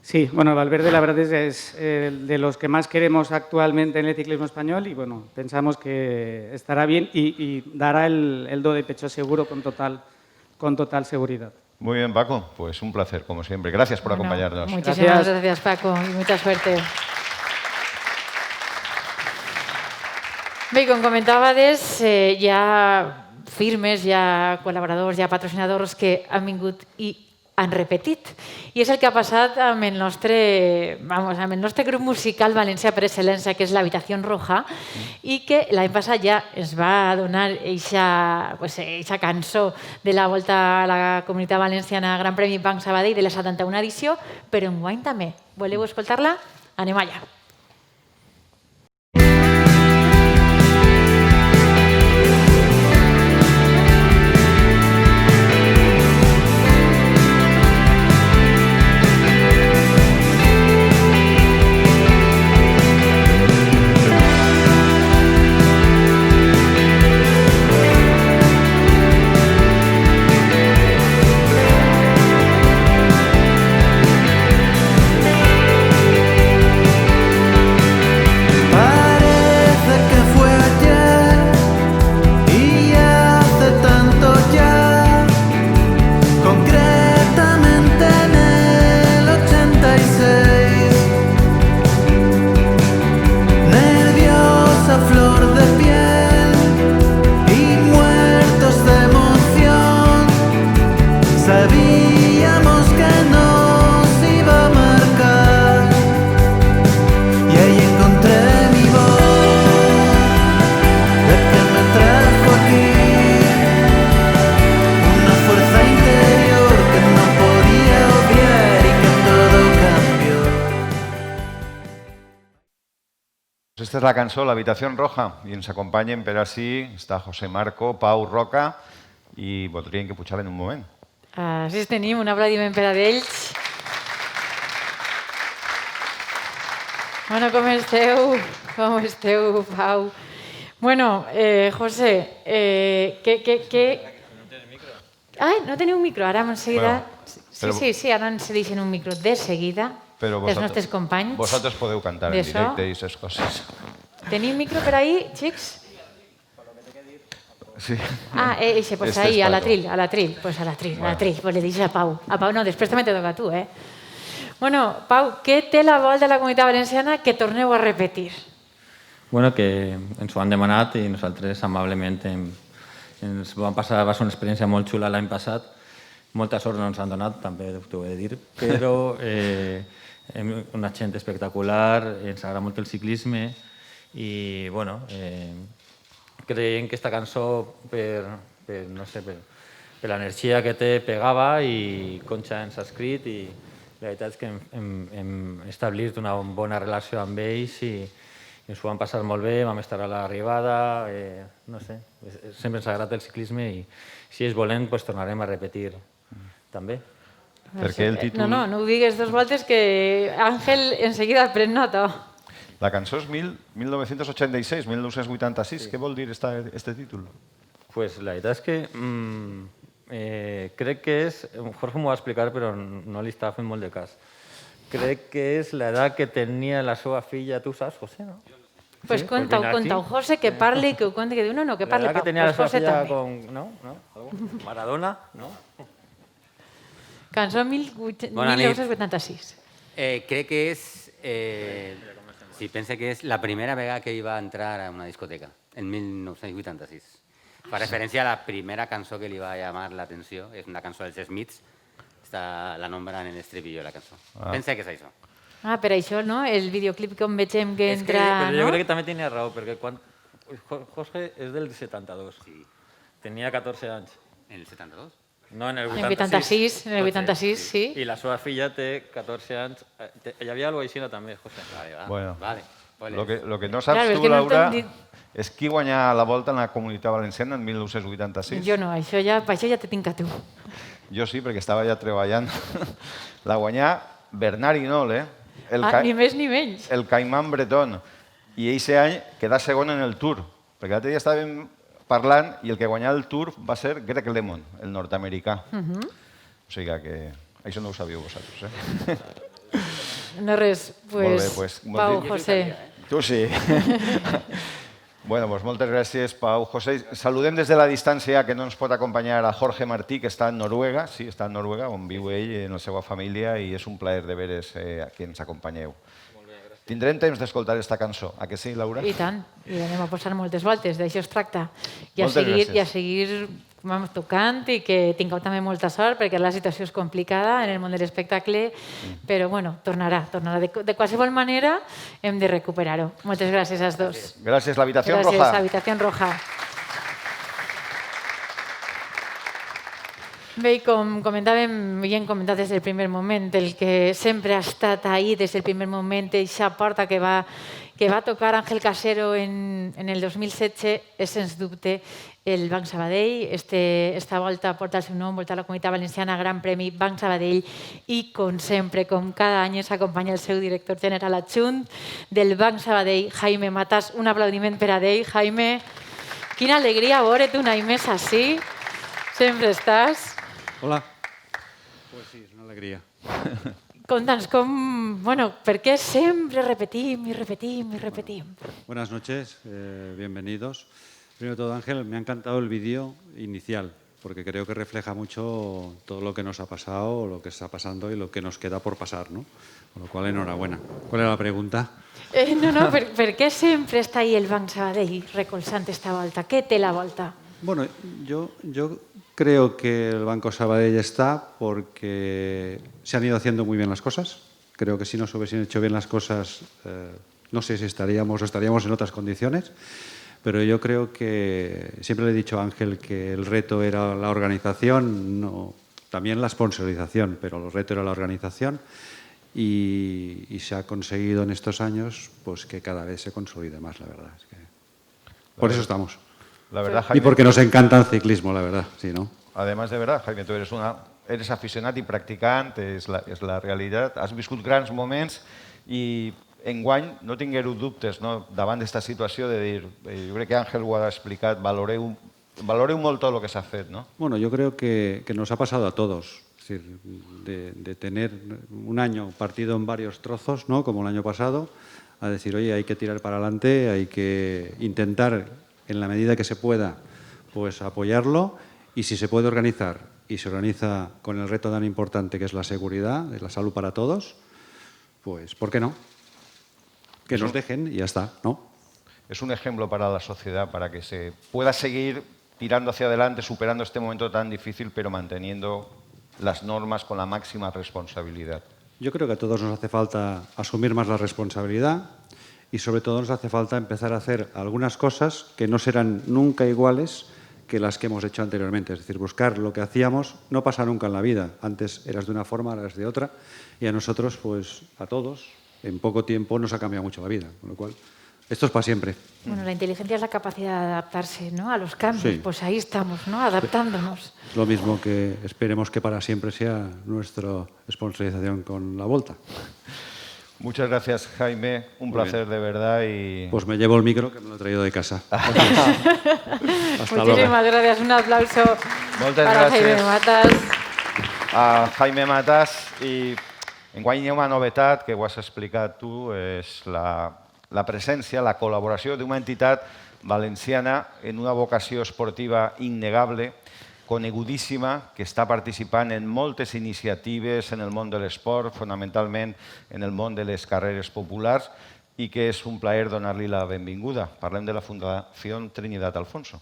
Sí, bueno, Valverde la verdad es de los que más queremos actualmente en el ciclismo español y bueno, pensamos que estará bien y dará el do de pecho seguro con total seguridad. Muy bien, Paco, pues un placer, como siempre. Gracias por acompañarnos. Muchísimas gracias, Paco, y mucha suerte. Bé, com comentàvades, hi ha firmes, hi ha col·laboradors, hi ha patrocinadors que han vingut i han repetit. I és el que ha passat amb el nostre grup musical valencià per excel·lència, que és l'Habitació Roja, i que l'any passat ja es va donar eixa cançó de la Volta a la Comunitat Valenciana Gran Premi Banc Sabadell de la 71 edició, però enguany també. Voleu escoltar-la? Anem allà. Aquesta és la cançó L'habitació roja i ens acompanyen per així, està José Marco, Pau Roca i voldrien que pujaven un moment. Així tenim un aplaudiment per a ells. Bueno, com esteu? Com esteu, Pau? Bueno, José, Ai, no teniu un micro, ara en seguida... Sí, ara ens deixen un micro de seguida dels nostres companys. Vosaltres podeu cantar en directe i aquestes coses. Tenim micro per ahí, xics? Sí. Eixe, pues ahí, a l'atril, pues a l'atril, pues li deixes a Pau. A Pau no, després també te toca a tu, eh? Bueno, Pau, què té la vol de la Comunitat Valenciana que torneu a repetir? Bueno, que ens ho han demanat i nosaltres amablement ens vam passar, va ser una experiència molt xula l'any passat. Molta sort no ens han donat, també t'ho he de dir, però una gent espectacular, ens agrada molt el ciclisme i, bueno, creiem que aquesta cançó, no sé, per l'energia que té, pegava i Concha ens ha escrit i la veritat és que hem establit una bona relació amb ells i ens ho vam passar molt bé, vam estar a l'arribada, no sé, sempre ens agrada el ciclisme i si ells volen, doncs tornarem a repetir també. Perquè el títol... No ho digues dos voltes que Àngel enseguida pren nota. La cançó és 1986, 1986. Què vol dir este títol? Pues la veritat és que crec que és... Jorge m'ho va explicar, però no li estava fent molt de cas. Crec que és l'edat que tenia la seva filla, tu saps, José, no? Pues conta-ho, José, que parli, que ho conti, que diu no, que parli Pau. L'edat que tenia la seva filla con... ¿No? Maradona, ¿no? Cançó 1986. Crec que és... Sí, penso que és la primera vegada que iba a entrar a una discoteca, en 1986. Fa referència a la primera cançó que li va llamar l'atenció, és una cançó dels Smiths, la nombren en l'estribillo, la cançó. Pensa que és això. Per això, no? El videoclip com vegem que entra... Però jo crec que també tenia raó, perquè quan... Jorge és del 72. Sí. Tenia 14 anys. En el 72? No, en el 86. En el 86, sí. I la seva filla té 14 anys. Hi havia alguna cosa així també, José. Vale. Lo que no saps tu, Laura, és qui guanyà la Volta en la Comunitat Valenciana en 1986. Jo no, això ja te tinc a tu. Jo sí, perquè estava ja treballant. La guanyà Bernard Hinault, ni més ni menys. El caimán bretón. I aquest any quedà segon en el Tour. Perquè l'altre dia estàvem parlant i el que guanyà el Tour va ser Greg LeMond, el nord-americà. O sigui que això no ho sabíeu vosaltres, No res, pues Pau, José. Tu sí. Bueno, doncs moltes gràcies, Pau. José, saludem des de la distància que no ens pot acompanyar a Jorge Martí, que està en Noruega, sí, està en Noruega, on viu ell, en la seva família, i és un plaer de veres que ens acompanyeu. Tindrem temps d'escoltar aquesta cançó, a que sí, Laura? I tant, i anem a posar moltes voltes, d'això es tracta. I a seguir tocant i que tingueu també molta sort, perquè la situació és complicada en el món de l'espectacle, però bueno, tornarà. De qualsevol manera hem de recuperar-ho. Moltes gràcies als dos. Gràcies, l'Habitació Roja. Gràcies, l'Habitació Roja. Bé, com comentàvem, i hem comentat des del primer moment, el que sempre ha estat ahí des del primer moment, aquesta porta que va tocar Ángel Casero en el 2016 és, sens dubte, el Banc Sabadell. Esta volta porta el seu nom, Volta a la Comunitat Valenciana, Gran Premi Banc Sabadell, i com sempre, com cada any, ens acompanya el seu director general adjunt del Banc Sabadell, Jaime Matas. Un aplaudiment per a ell, Jaime. Quina alegria veure't un any més així. Sempre estàs. Hola. Pues sí, es una alegría. Conta'ns per qué siempre repetim y repetim y repetim. Buenas noches, bienvenidos. Primero de todo, Ángel, me ha encantado el vídeo inicial, porque creo que refleja mucho todo lo que nos ha pasado, lo que está pasando y lo que nos queda por pasar, ¿no? Con lo cual, enhorabuena. ¿Cuál era la pregunta? ¿Per qué siempre está ahí el Banc Sabadell recolzant esta volta? ¿Qué té la volta? Bueno, yo creo que el Banco Sabadell está porque se han ido haciendo muy bien las cosas. Creo que si no se hubiesen hecho bien las cosas, no sé si estaríamos en otras condiciones, pero yo creo que, siempre le he dicho a Ángel que el reto era la organización, también la sponsorización, pero el reto era la organización y se ha conseguido en estos años pues que cada vez se consolide más, la verdad. Es que por eso estamos. La verdad, Jaime, y porque nos encanta el ciclismo, la verdad, sí, ¿no? Además, de verdad, Jaime, tu eres aficionat i practicant, és la realitat. Has viscut grans moments i enguany no tingueu dubtes, no, davant d'esta situació de dir, jo crec que Ángel ho ha explicat, valoreu molt tot el que s'ha fet, ¿no? Bueno, yo creo que nos ha pasado a todos. Es decir, de tener un año partido en varios trozos, ¿no? Como el año pasado, a decir, oye, hay que tirar para adelante, hay que intentar, en la medida que se pueda, pues apoyarlo, y si se puede organizar y se organiza con el reto tan importante que es la seguridad, la salud para todos, pues ¿por qué no? Que nos dejen y ya está, ¿no? Es un ejemplo para la sociedad, para que se pueda seguir tirando hacia adelante, superando este momento tan difícil, pero manteniendo las normas con la máxima responsabilidad. Yo creo que a todos nos hace falta asumir más la responsabilidad y sobre todo nos hace falta empezar a hacer algunas cosas que no serán nunca iguales que las que hemos hecho anteriormente. Es decir, buscar lo que hacíamos no pasa nunca en la vida. Antes eras de una forma, ahora eres de otra, y a nosotros, pues a todos, en poco tiempo nos ha cambiado mucho la vida. Con lo cual, esto es para siempre. Bueno, la inteligencia es la capacidad de adaptarse, ¿no?, a los cambios. Sí. Pues ahí estamos, ¿no?, adaptándonos. Es lo mismo que esperemos que para siempre sea nuestra sponsorización con la Volta. Muchas gracias, Jaime. Un Muy placer de verdad. Y... Pues me llevo el micro, que me lo he traído de casa. Hasta luego. Muchísimas gracias. Un aplauso Moltes para gràcies Jaime Matas. a Jaime Matas. I enguany hi ha una novetat que ho has explicat tu, és la presència, la col·laboració d'una entitat valenciana en una vocació esportiva innegable, conegudíssima, que està participant en moltes iniciatives en el món de l'esport, fonamentalment en el món de les carreres populars, i que és un plaer donar-li la benvinguda. Parlem de la Fundació Trinidad Alfonso.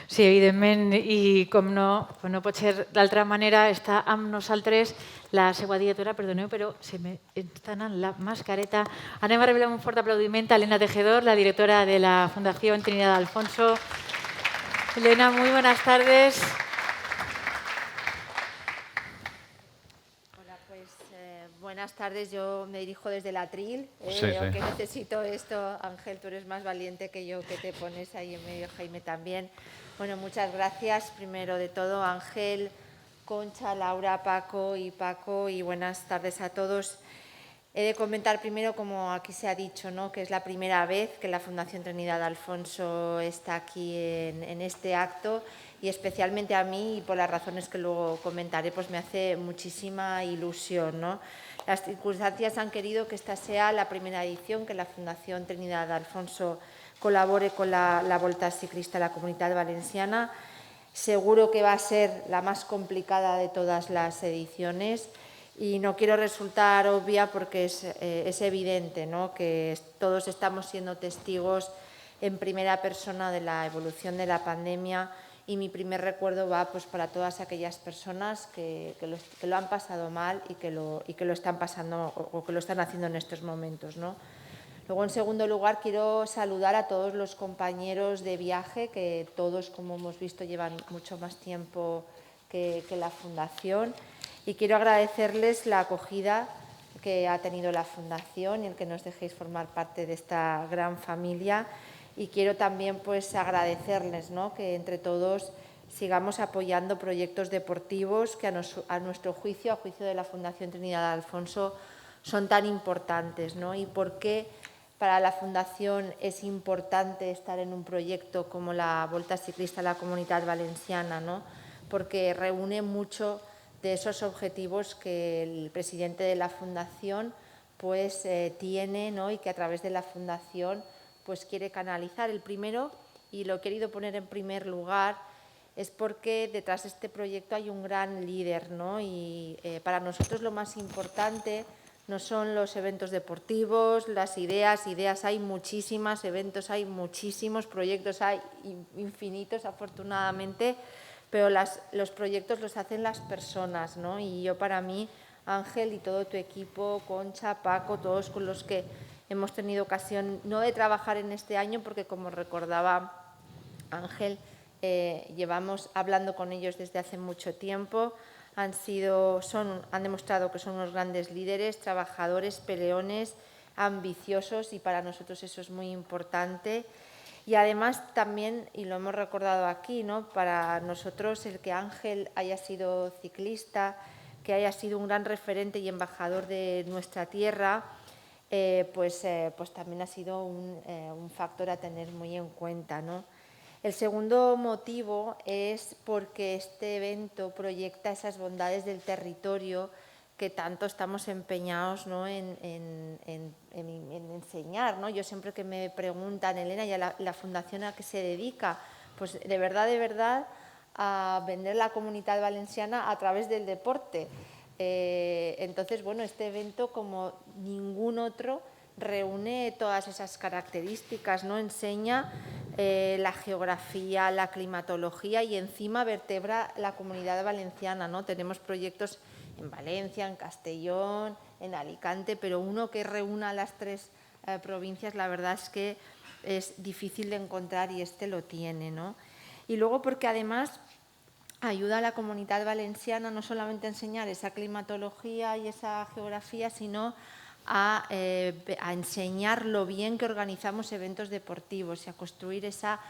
Sí, evidentment, i com no pot ser d'altra manera, està amb nosaltres la seva directora, perdoneu, però se me està anant la mascareta. Anem a rebre un fort aplaudiment a Elena Tejedor, la directora de la Fundación Trinidad Alfonso. Elena, muy buenas tardes. Hola, pues buenas tardes. Yo me dirijo desde el atril. Sí, Aunque necesito esto, Ángel, tú eres más valiente que yo, que te pones ahí en medio, Jaime también. Bueno, muchas gracias. Primero de todo, Ángel, Concha, Laura, Paco, y buenas tardes a todos. He de comentar primero, como aquí se ha dicho, ¿no?, que es la primera vez que la Fundación Trinidad Alfonso está aquí en este acto, y especialmente a mí, y por las razones que luego comentaré, pues me hace muchísima ilusión, ¿no? Las circunstancias han querido que esta sea la primera edición, que la Fundación Trinidad Alfonso colabore con la Volta Ciclista a la Comunitat Valenciana. Seguro que va a ser la más complicada de todas las ediciones. Y no quiero resultar obvia porque es evidente, ¿no?, que todos estamos siendo testigos en primera persona de la evolución de la pandemia, y mi primer recuerdo va pues para todas aquellas personas que lo han pasado mal y que lo están pasando o que lo están haciendo en estos momentos, ¿no? Luego, en segundo lugar, quiero saludar a todos los compañeros de viaje, que todos, como hemos visto, llevan mucho más tiempo que la Fundación. Y quiero agradecerles la acogida que ha tenido la Fundación y el que nos dejéis formar parte de esta gran familia. Y quiero también pues agradecerles, ¿no?, que entre todos sigamos apoyando proyectos deportivos que a nuestro juicio, a juicio de la Fundación Trinidad Alfonso, son tan importantes, ¿no? Y por qué para la Fundación es importante estar en un proyecto como la Volta Ciclista a la Comunitat Valenciana, ¿no? Porque reúne mucho de esos objetivos que el presidente de la Fundación pues tiene, ¿no?, y que a través de la Fundación pues quiere canalizar. El primero, y lo he querido poner en primer lugar, es porque detrás de este proyecto hay un gran líder, ¿no? Y para nosotros lo más importante no son los eventos deportivos, las ideas hay muchísimas, eventos hay muchísimos, proyectos hay infinitos, afortunadamente, pero los proyectos los hacen las personas, ¿no? Y yo, para mí, Ángel y todo tu equipo, Concha, Paco, todos con los que hemos tenido ocasión no de trabajar en este año, porque como recordaba Ángel, llevamos hablando con ellos desde hace mucho tiempo. han demostrado que son unos grandes líderes, trabajadores, peleones, ambiciosos, y para nosotros eso es muy importante. Y además también, y lo hemos recordado aquí, ¿no?, para nosotros el que Ángel haya sido ciclista, que haya sido un gran referente y embajador de nuestra tierra, pues también ha sido un factor a tener muy en cuenta, ¿no? El segundo motivo es porque este evento proyecta esas bondades del territorio que tanto estamos empeñados, ¿no?, en enseñar, ¿no? Yo siempre que me preguntan, Elena, ¿y a la fundación a qué se dedica? Pues de verdad, a vender la Comunitat Valenciana a través del deporte. Entonces, bueno, este evento, como ningún otro, reúne todas esas características, ¿no? Enseña la geografía, la climatología y encima vertebra la Comunidad Valenciana, ¿no? Tenemos proyectos en Valencia, en Castellón, en Alicante, pero uno que reúna las tres provincias, la verdad es que es difícil de encontrar y este lo tiene, ¿no? Y luego porque además ayuda a la Comunitat Valenciana no solamente a enseñar esa climatología y esa geografía, sino a enseñar lo bien que organizamos eventos deportivos y a construir esa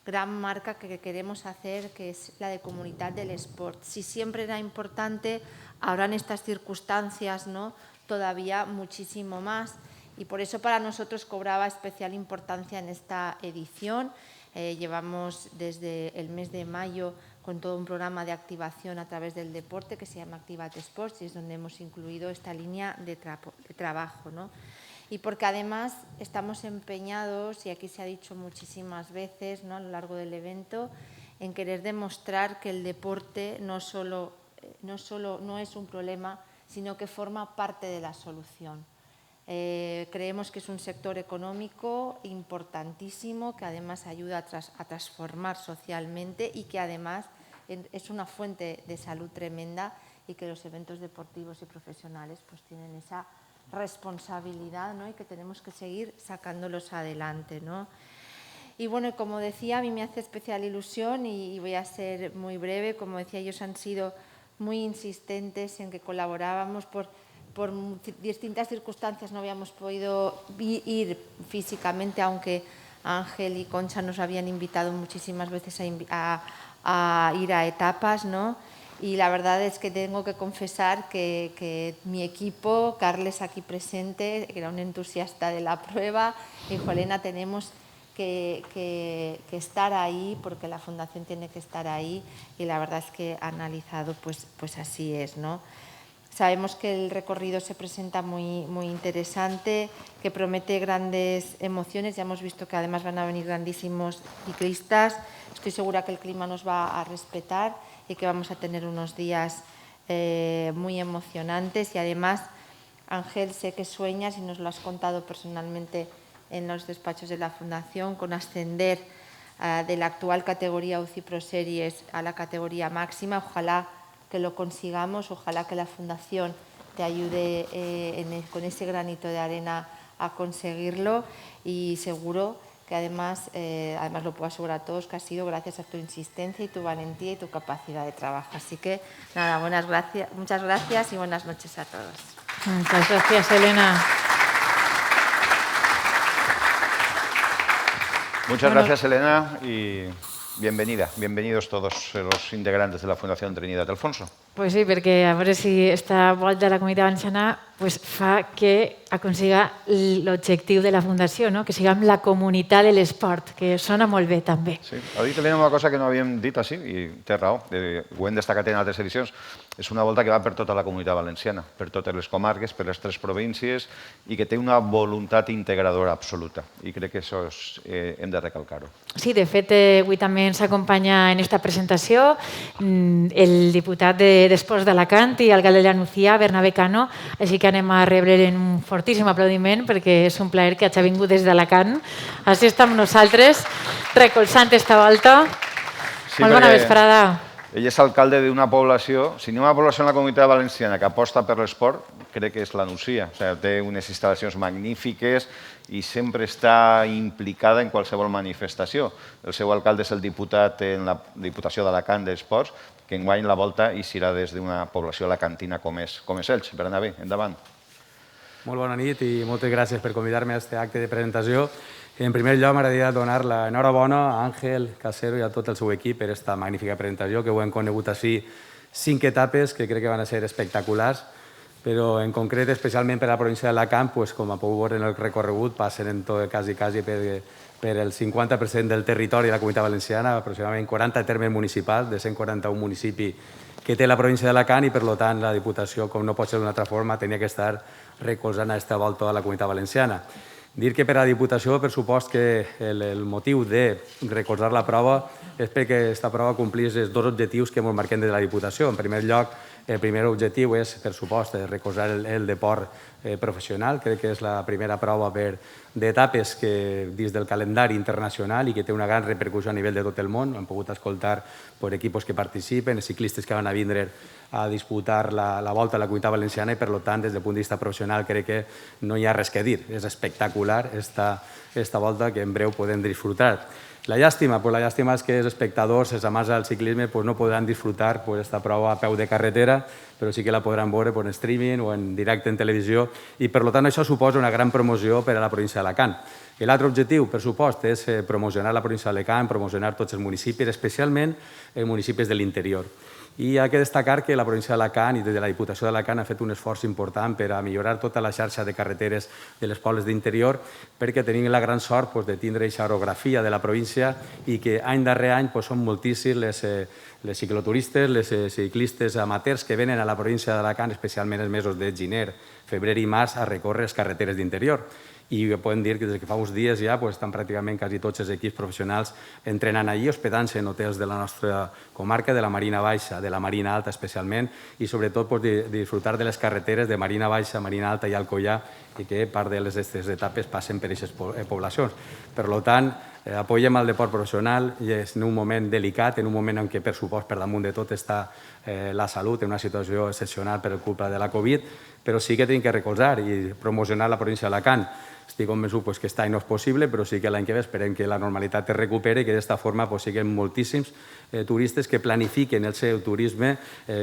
gran marca que queremos hacer, que es la de Comunitat del Esport. Si siempre era importante, ahora en estas circunstancias, ¿no?, todavía muchísimo más. Y por eso para nosotros cobraba especial importancia en esta edición. Llevamos desde el mes de mayo con todo un programa de activación a través del deporte que se llama Activat Sports, y es donde hemos incluido esta línea de trabajo, ¿no? Y porque además estamos empeñados, y aquí se ha dicho muchísimas veces, ¿no?, a lo largo del evento, en querer demostrar que el deporte no es un problema, sino que forma parte de la solución. Creemos que es un sector económico importantísimo, que además ayuda a transformar socialmente y que además es una fuente de salud tremenda, y que los eventos deportivos y profesionales pues tienen esa responsabilidad, ¿no?, y que tenemos que seguir sacándolos adelante, ¿no? Y bueno, como decía, a mí me hace especial ilusión y voy a ser muy breve. Como decía, ellos han sido muy insistentes en que colaborábamos por distintas circunstancias. No habíamos podido ir físicamente, aunque Ángel y Concha nos habían invitado muchísimas veces a ir a etapas, ¿no? Y la verdad es que tengo que confesar que mi equipo, Carles aquí presente, que era un entusiasta de la prueba, dijo: Elena, tenemos que estar ahí porque la Fundación tiene que estar ahí, y la verdad es que analizado pues así es, ¿no? Sabemos que el recorrido se presenta muy, muy interesante, que promete grandes emociones. Ya hemos visto que además van a venir grandísimos ciclistas. Estoy segura que el clima nos va a respetar y que vamos a tener unos días muy emocionantes. Y además, Ángel, sé que sueñas, y nos lo has contado personalmente en los despachos de la Fundación, con ascender de la actual categoría UCI Pro Series a la categoría máxima. Ojalá que lo consigamos, ojalá que la Fundación te ayude con ese granito de arena a conseguirlo, y seguro que además lo puedo asegurar a todos, que ha sido gracias a tu insistencia y tu valentía y tu capacidad de trabajo. Así que nada, muchas gracias y buenas noches a todos. Muchas gracias, Elena. Muchas gracias, Elena, y bienvenidos todos los integrantes de la Fundación Trinidad Alfonso. Pues sí, perquè a veure si esta volta a la Comunitat Valenciana pues, fa que aconsiga l'objectiu de la Fundació, no? Que siguem la comunitat de l'esport, que sona molt bé també. Sí, ha dit Elena una cosa que no havíem dit així, i té raó, ho hem destacat en altres edicions. És una volta que va per tota la Comunitat Valenciana, per totes les comarques, per les 3 províncies, i que té una voluntat integradora absoluta. I crec que això hem de recalcar-ho. Sí, de fet, avui també ens acompanya en esta presentació el diputat d'Esports d'Alacant i alcalde de la Nucía, Bernabé Cano, així que anem a rebre'l en un fortíssim aplaudiment, perquè és un plaer que hagi vingut des d'Alacant. Així està amb nosaltres, recolzant esta volta. Molt bona vesprada. Ell és alcalde d'una població, si n'hi ha una població en la Comunitat Valenciana que aposta per l'esport, crec que és la Nucia. O sigui, té unes instal·lacions magnífiques i sempre està implicada en qualsevol manifestació. El seu alcalde és el diputat en la Diputació d'Alacant d'Esports, que enguany la volta hi serà des d'una població alacantina com és Elx. Bernabé, endavant. Molt bona nit i moltes gràcies per convidar-me a aquest acte de presentació. En primer lloc, m'agradaria donar l'enhorabona a Àngel Casero i a tot el seu equip per aquesta magnífica presentació, que ho hem conegut així 5 etapes que crec que van ser espectaculars, però en concret, especialment per a la província d'Alacant, com ha pogut veure en el recorregut, passen en tot quasi per el 50% del territori de la Comunitat Valenciana, aproximadament 40 termes municipals de 141 municipis que té la província d'Alacant i, per tant, la Diputació, com no pot ser d'una altra forma, tenia que estar recolzant aquesta volta a la Comunitat Valenciana. Dir que per a la Diputació, per supost que el motiu de recolzar la prova és perquè aquesta prova complís els 2 objectius que ens marquem de la Diputació. En primer lloc, el primer objectiu és, per supost, recolzar el deport professional. Crec que és la primera prova d'etapes que dins del calendari internacional i que té una gran repercussió a nivell de tot el món. Hem pogut escoltar per equipos que participen, ciclistes que van a vindre a disputar la volta a la Comunitat Valenciana i, per tant, des del punt de vista professional, crec que no hi ha res que dir. És espectacular esta volta que en breu podem disfrutar. La llàstima és que els espectadors, els amants del ciclisme, no podran disfrutar aquesta prova a peu de carretera, però sí que la podran veure en streaming o en directe en televisió i, per tant, això suposa una gran promoció per a la província d'Alacant. L'altre objectiu, per supost, és promocionar la província d'Alacant, promocionar tots els municipis, especialment els municipis de l'interior. I hi ha que destacar que la província d'Alacant i des de la Diputació d'Alacant ha fet un esforç important per a millorar tota la xarxa de carreteres de les pobles d'interior, perquè tenim la gran sort de tindre aquesta orografia de la província i que any darrere any són moltíssims les cicloturistes, les ciclistes amateurs que venen a la província d'Alacant, especialment els mesos de gener, febrer i març, a recórrer les carreteres d'interior. I podem dir que des que fa uns dies ja estan pràcticament quasi tots els equips professionals entrenant allí, hospedant-se en hotels de la nostra comarca, de la Marina Baixa, de la Marina Alta especialment, i sobretot disfrutar de les carreteres de Marina Baixa, Marina Alta i Alcoià, i que part de les etapes passen per aquestes poblacions. Per tant, apoyem el deport professional i és en un moment delicat, en un moment en què, per supost, per damunt de tot està la salut en una situació excepcional per culpa de la Covid, però sí que tenim que recolzar i promocionar la província d'Alacant. Estic convençut que aquest any no és possible, però sí que l'any que ve esperem que la normalitat es recuperi i que d'esta forma siguin moltíssims turistes que planifiquen el seu turisme,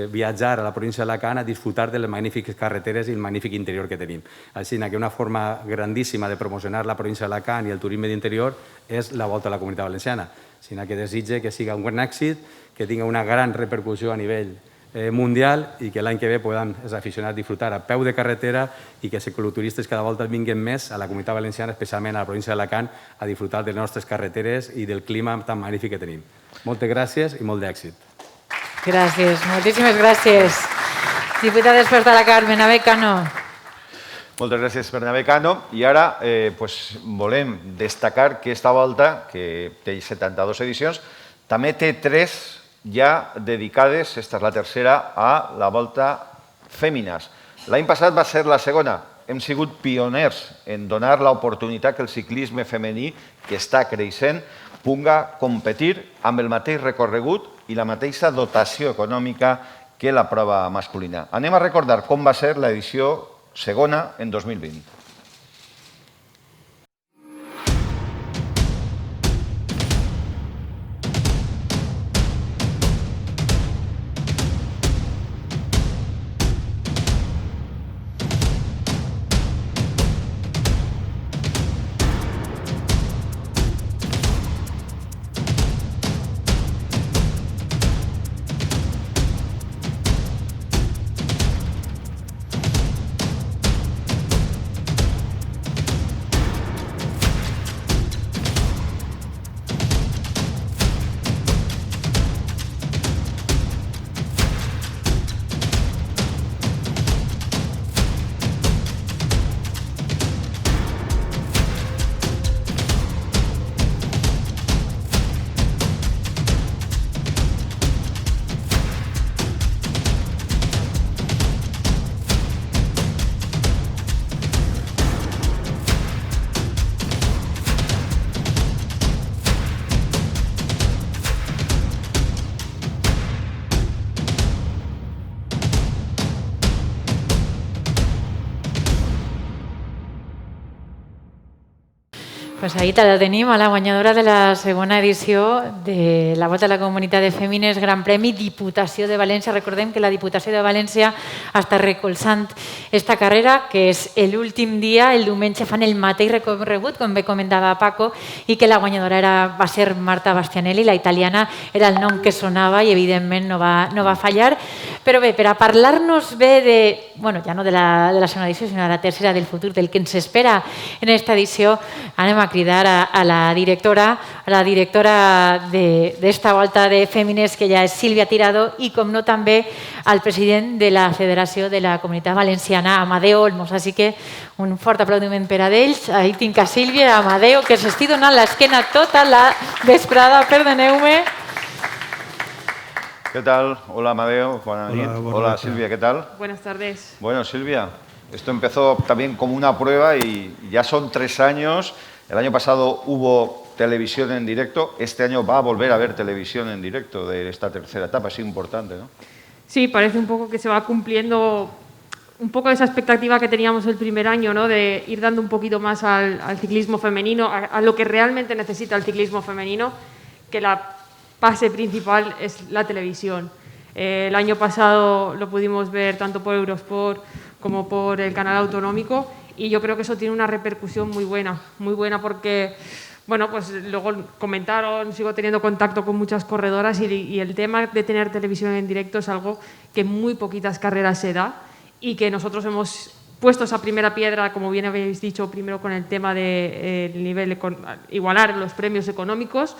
viatjar a la província d'Alacant a disfrutar de les magnífiques carreteres i el magnífic interior que tenim. Així que una forma grandíssima de promocionar la província d'Alacant i el turisme d'interior és la volta a la Comunitat Valenciana. Així que desitge que sigui un gran èxit, que tingui una gran repercussió a nivell mundial i que l'any que ve poden els aficionats disfrutar a peu de carretera i que els cicloturistes cada volta vinguin més a la Comunitat Valenciana, especialment a la província d'Alacant, a disfrutar de les nostres carreteres i del clima tan magnífic que tenim. Moltes gràcies i molt d'èxit. Gràcies, moltíssimes gràcies. Diputat d'Esports d'Alacant, Bernabé Cano. Moltes gràcies, Bernabé Cano. I ara volem destacar que esta volta, que té 72 edicions, també té 3 ja dedicades, esta és la tercera, a la volta fèmines. L'any passat va ser la segona. Hem sigut pioners en donar l'oportunitat que el ciclisme femení, que està creixent, pugui competir amb el mateix recorregut i la mateixa dotació econòmica que la prova masculina. Anem a recordar com va ser l'edició segona en 2020. Pues ahí te la tenim, a la guanyadora de la segona edició de la Volta a la Comunitat de Fèmines Gran Premi Diputació de València. Recordem que la Diputació de València està recolzant esta carrera, que és l'últim dia, el diumenge fan el mateix recorregut, com bé comentava Paco, i que la guanyadora va ser Marta Bastianelli, la italiana era el nom que sonava i evidentment no va fallar. Però bé, per a parlar-nos bé de, bueno, ja no de la segona edició, sinó de la tercera, del futur, del que ens espera en esta edició, anem a cridar a la directora d'esta volta de Fèmines, que ja és Sílvia Tirado, i com no també al president de la Federació de la Comunitat Valenciana, Amadeo Olmos. Així que un fort aplaudiment per a ells. Ahí tinc a Sílvia i a Amadeo, que s'estic donant l'esquena tota la vesprada, perdoneu-me. ¿Qué tal? Hola Amadeo, hola Silvia, ¿qué tal? Buenas tardes. Bueno, Silvia, esto empezó también como una prueba y ya son 3 años. El año pasado hubo televisión en directo, este año va a volver a haber televisión en directo de esta tercera etapa, es importante, ¿no? Sí, parece un poco que se va cumpliendo un poco esa expectativa que teníamos el primer año, ¿no? De ir dando un poquito más al ciclismo femenino, a lo que realmente necesita el ciclismo femenino, que la base principal es la televisión. El año pasado lo pudimos ver tanto por Eurosport como por el canal autonómico, y yo creo que eso tiene una repercusión muy buena porque, bueno, pues luego comentaron, sigo teniendo contacto con muchas corredoras y el tema de tener televisión en directo es algo que en muy poquitas carreras se da y que nosotros hemos puesto esa primera piedra, como bien habéis dicho, primero con el tema de igualar los premios económicos.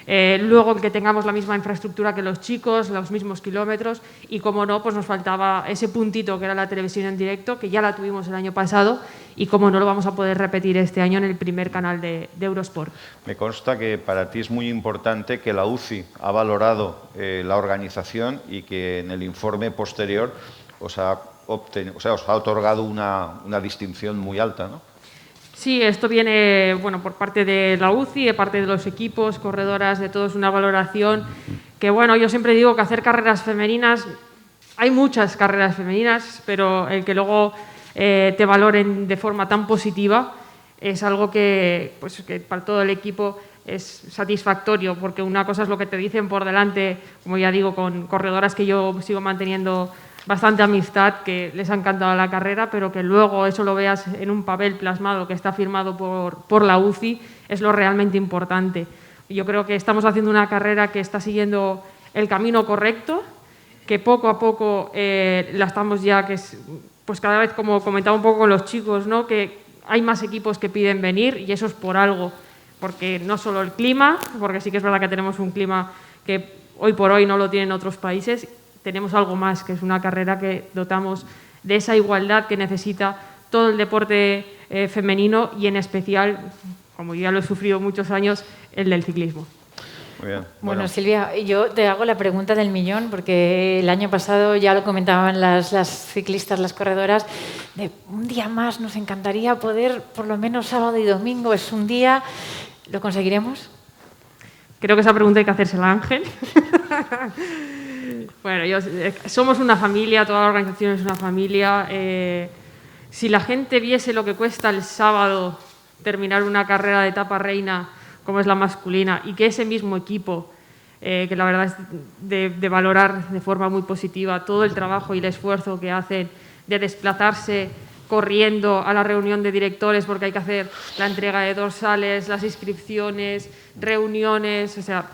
Luego el que tengamos la misma infraestructura que los chicos, los mismos kilómetros, y como no, pues nos faltaba ese puntito que era la televisión en directo, que ya la tuvimos el año pasado y como no lo vamos a poder repetir este año en el primer canal de Eurosport. Me consta que para ti es muy importante que la UCI ha valorado la organización y que en el informe posterior os ha otorgado una distinción muy alta, ¿no? Sí, esto viene por parte de la UCI, de parte de los equipos, corredoras, de todos, una valoración que, bueno, yo siempre digo que hacer carreras femeninas, hay muchas carreras femeninas, pero el que luego te valoren de forma tan positiva es algo que para todo el equipo es satisfactorio, porque una cosa es lo que te dicen por delante, como ya digo, con corredoras que yo sigo manteniendo bastante amistad, que les ha encantado la carrera, pero que luego eso lo veas en un papel plasmado que está firmado por la UCI, es lo realmente importante. Yo creo que estamos haciendo una carrera que está siguiendo el camino correcto, que poco a poco la estamos ya, pues cada vez, como comentaba un poco con los chicos, ¿no? Que hay más equipos que piden venir, y eso es por algo, porque no solo el clima, porque sí que es verdad que tenemos un clima que hoy por hoy no lo tienen otros países. Tenemos algo más, que es una carrera que dotamos de esa igualdad que necesita todo el deporte femenino, y en especial, como ya lo he sufrido muchos años, el del ciclismo. Muy bien. Bueno, Silvia, yo te hago la pregunta del millón, porque el año pasado ya lo comentaban las ciclistas, las corredoras, de un día más nos encantaría poder, por lo menos sábado y domingo, es un día, ¿lo conseguiremos? Creo que esa pregunta hay que hacérsela a Ángel. Bueno, somos una familia, toda la organización es una familia. Si la gente viese lo que cuesta el sábado terminar una carrera de etapa reina, como es la masculina, y que ese mismo equipo, que la verdad es de valorar de forma muy positiva todo el trabajo y el esfuerzo que hacen de desplazarse corriendo a la reunión de directores, porque hay que hacer la entrega de dorsales, las inscripciones, reuniones, o sea,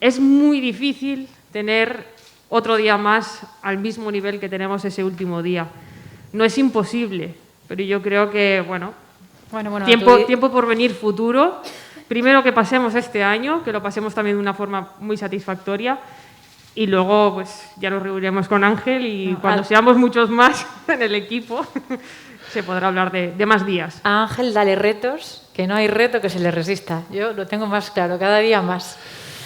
es muy difícil tener otro día más al mismo nivel que tenemos ese último día. No es imposible, pero yo creo que, bueno, tiempo por venir futuro. Primero que pasemos este año, que lo pasemos también de una forma muy satisfactoria, y luego pues ya nos reuniremos con Ángel y cuando seamos muchos más en el equipo se podrá hablar de más días. A Ángel dale retos, que no hay reto que se le resista. Yo lo tengo más claro, cada día más.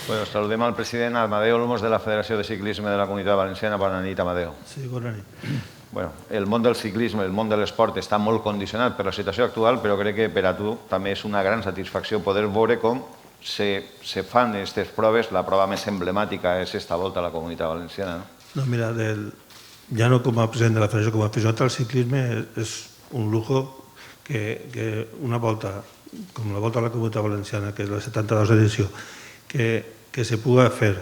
Bueno, saludem al president Amadeo Olmos de la Federació de Ciclisme de la Comunitat Valenciana. Bona nit, Amadeo. Sí, bona nit. Bueno, el món del ciclisme, el món de l'esport està molt condicionat per la situació actual, però crec que per a tu també és una gran satisfacció poder veure com se fan aquestes proves. La prova més emblemàtica és esta volta a la Comunitat Valenciana. No, mira, ja no com a president de la Federació, com a aficionat al ciclisme, és un lujo que una volta com la Volta a la Comunitat Valenciana, que és la 72 edició, que se pugui fer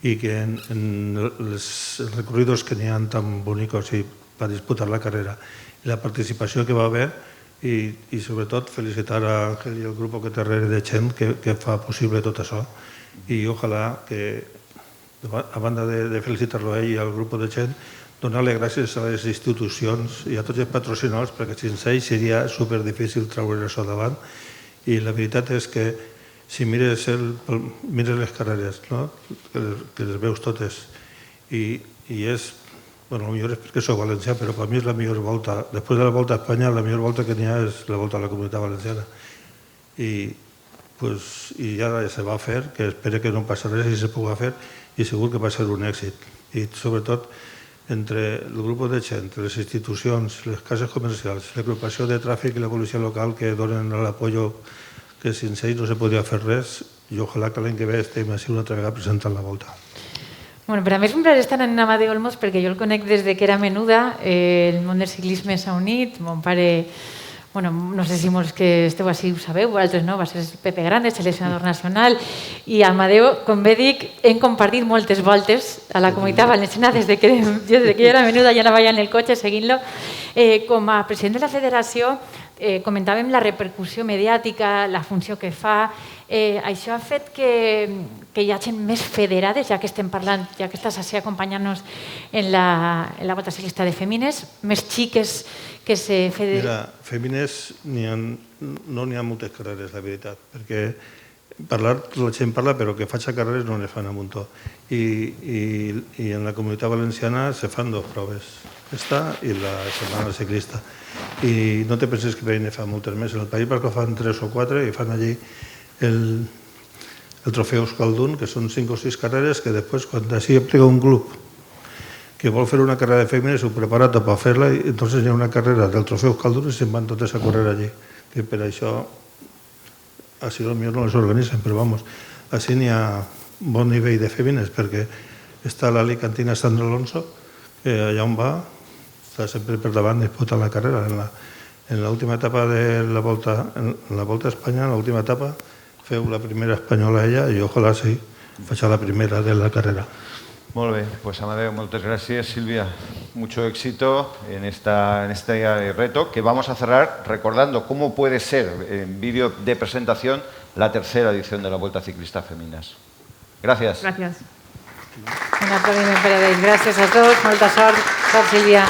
i que en els recorridos que n'hi ha tan bonics per disputar la carrera i la participació que va haver i sobretot felicitar a Ángel i el grup que té darrere de gent que fa possible tot això i ojalà que, a banda de felicitar-lo a ell i al grup de gent, donar-li gràcies a les institucions i a tots els patrocinadors perquè sense ells seria superdifícil treure això davant i la veritat és que si mires les carreres, que les veus totes i és, bueno, potser és perquè soc valencià, però per mi és la millor volta, després de la Volta a Espanya, la millor volta que n'hi ha és la Volta a la Comunitat Valenciana i ara ja se va fer, que espero que no passi res i se pugui fer i segur que va ser un èxit i sobretot entre el grup de gent, les institucions, les cases comercials, l'agrupació de tràfic i la policia local que donen l'apoyo que sense ells no se podria fer res i ojalà que l'any que ve estem així una altra vegada presentant la volta. Bueno, per a mi és un plaer estar en Amadeu Olmos perquè jo el conec des que era menuda, el món del ciclisme s'ha unit, mon pare, bueno, no sé si molts que esteu així ho sabeu, altres no, va ser Pepe Grande, seleccionador nacional, i Amadeu, com bé dic, hem compartit moltes voltes a la Comunitat Valenciana des que jo era menuda ja anava en el cotxe seguint-lo. Com a president de la federació comentàvem la repercussió mediàtica, la funció que fa. Això ha fet que hi hagi més federades, ja que estem parlant, ja que estàs així acompanyant-nos en la Volta Ciclista de Femines, més xiques que se federen. Mira, Femines no n'hi ha moltes carreres, la veritat, perquè parlar, la gent parla, però que faig carreres no ne fan a muntó. I en la Comunitat Valenciana se fan dues proves, esta i la setmana ciclista. I no te penses que ne fa moltes més. En el País Basc fan 3 o 4 i fan allí el trofeu Euskaldun, que són 5 o 6 carreres que després, quan així plega un club que vol fer una carrera de femines, ho prepara tot per fer-la i entonces hi ha una carrera del trofeu Euskaldun i se'n van totes a córrer allí. Que per això, així potser no les organitzen, però vamos, així n'hi ha bon nivell de femines perquè està l'Alicantina Sandra Alonso, que allà on va està sempre per davant disputant la carrera. En l'última etapa de la Volta a Espanya, en l'última etapa, feu la primera espanyola ella i ojalà sí, faig la primera de la carrera. Muy bien, pues Amadeu, muchas gracias. Silvia, mucho éxito en este reto que vamos a cerrar recordando cómo puede ser en vídeo de presentación la tercera edición de la Volta Ciclista Femines. Gracias. Gràcies. Un aplaudiment per a ells. Gràcies a tots, molta sort. Sort, Sílvia.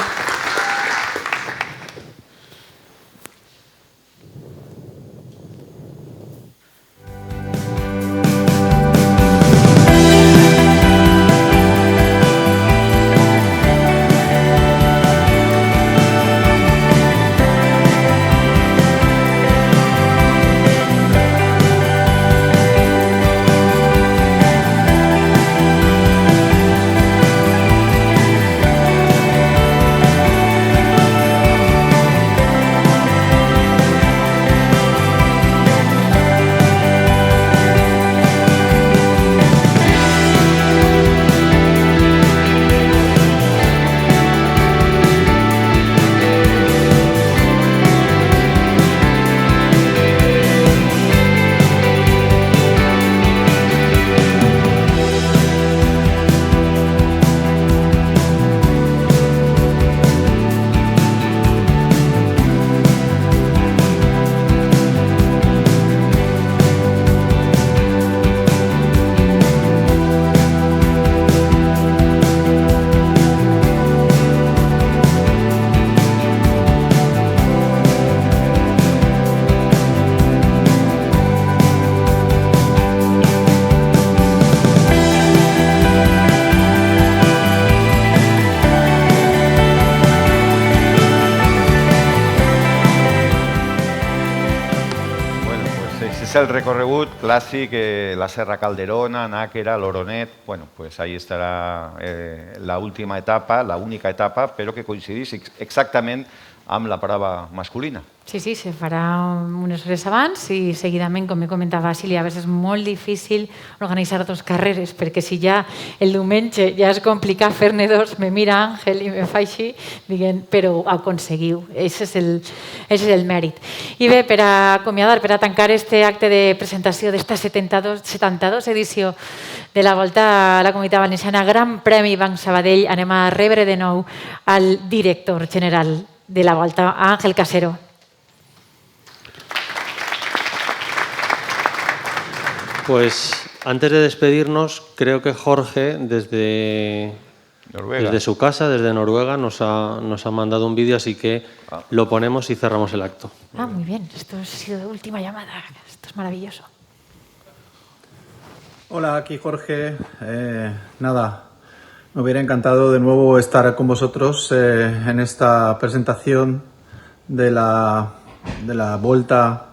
el recorregut clàssic, la Serra Calderona, Náquera, l'Oronet. Bueno, pues ahí estarà la última etapa, la única etapa, però que coincideix exactament amb la prova masculina. Sí, sí, se farà unes hores abans i seguidament, com me comentava Sílvia, a vegades és molt difícil organitzar dos carreres, perquè si ja el diumenge ja és complicat fer-ne dos, me mira Àngel i me fa així, dient, però ho aconseguiu. Aquest és el mèrit. I bé, per a acomiadar, per a tancar este acte de presentació d'esta 72 edició de la Volta a la Comunitat Valenciana, Gran Premi Banc Sabadell, anem a rebre de nou al director general de la Volta, Àngel Casero. Pues antes de despedirnos, creo que Jorge, desde su casa, desde Noruega, nos ha mandado un vídeo, así que lo ponemos y cerramos el acto. Ah, muy bien. Esto ha sido de última llamada. Esto es maravilloso. Hola, aquí Jorge. Nada, me hubiera encantado de nuevo estar con vosotros en esta presentación de la Volta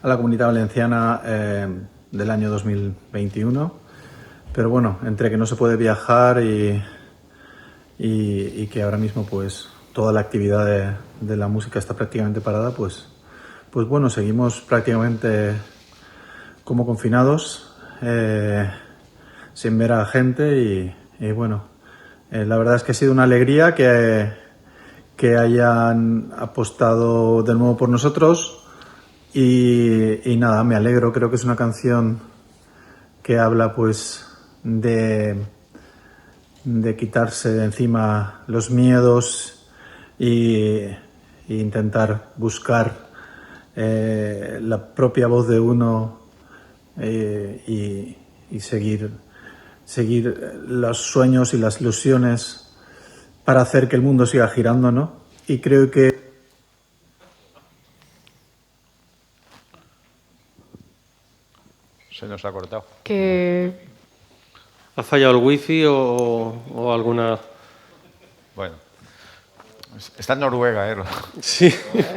a la Comunitat Valenciana del año 2021, pero bueno, entre que no se puede viajar y que ahora mismo pues toda la actividad de la música está prácticamente parada, pues bueno, seguimos prácticamente como confinados, sin ver a gente y bueno, la verdad es que ha sido una alegría que hayan apostado de nuevo por nosotros. Y nada, me alegro, creo que es una canción que habla pues de quitarse de encima los miedos e intentar buscar la propia voz de uno y seguir los sueños y las ilusiones para hacer que el mundo siga girando, ¿no? Y creo que Se nos ha cortado. ¿Ha fallado el wifi o alguna...? Bueno, està en Noruega, Sí.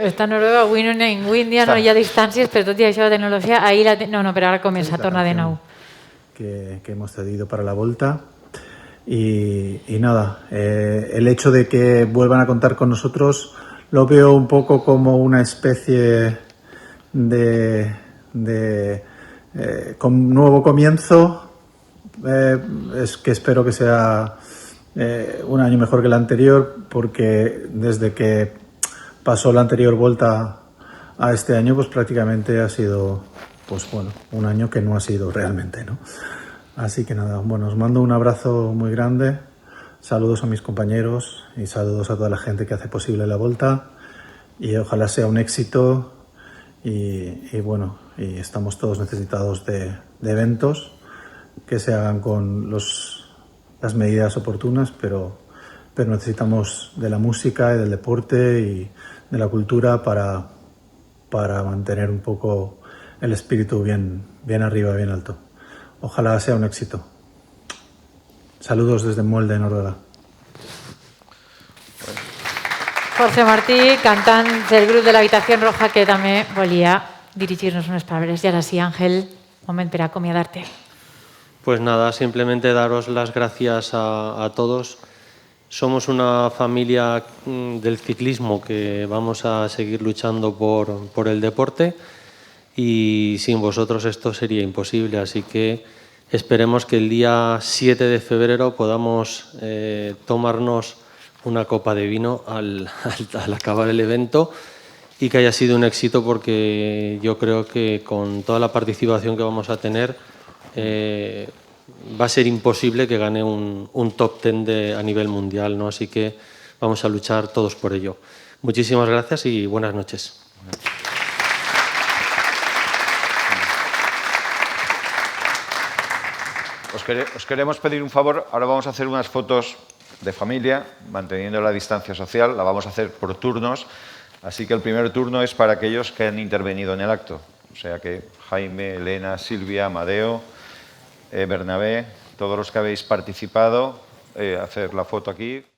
Està en Noruega, avui en Índia no hi ha distàncies, però tot i això la tecnologia... No, però ara comença, torna de nou. Que hemos cedido para la Volta y nada, el hecho de que vuelvan a contar con nosotros lo veo un poco como una especie con nuevo comienzo, es que espero que sea un año mejor que el anterior, porque desde que pasó la anterior Volta a este año, pues prácticamente ha sido, pues bueno, un año que no ha sido realmente, ¿no? Así que nada, bueno, os mando un abrazo muy grande, saludos a mis compañeros y saludos a toda la gente que hace posible la Volta y ojalá sea un éxito y bueno, y estamos todos necesitados de eventos que se hagan con las medidas oportunas, pero necesitamos de la música y del deporte y de la cultura para mantener un poco el espíritu bien arriba, bien alto. Ojalá sea un éxito. Saludos desde Molde, Noruega. Jorge Martí, cantant del grup de l'Habitació Roja, que també volia dirigir-nos unes paraules. I ara sí, Ángel, moment per acomiadar-te. Pues nada, simplemente daros las gracias a todos. Somos una familia del ciclismo que vamos a seguir luchando por el deporte y sin vosotros esto sería imposible. Así que esperemos que el día 7 de febrero podamos tomarnos una copa de vino al acabar el evento y que haya sido un éxito, porque yo creo que con toda la participación que vamos a tener va a ser imposible que gane un top 10 a nivel mundial, ¿no? Así que vamos a luchar todos por ello. Muchísimas gracias y buenas noches. Os queremos pedir un favor. Ahora vamos a hacer unas fotos de familia, manteniendo la distancia social. La vamos a hacer por turnos. Así que el primer turno es para aquellos que han intervenido en el acto. O sea que Jaime, Elena, Silvia, Amadeo, Bernabé, todos los que habéis participado, hacer la foto aquí.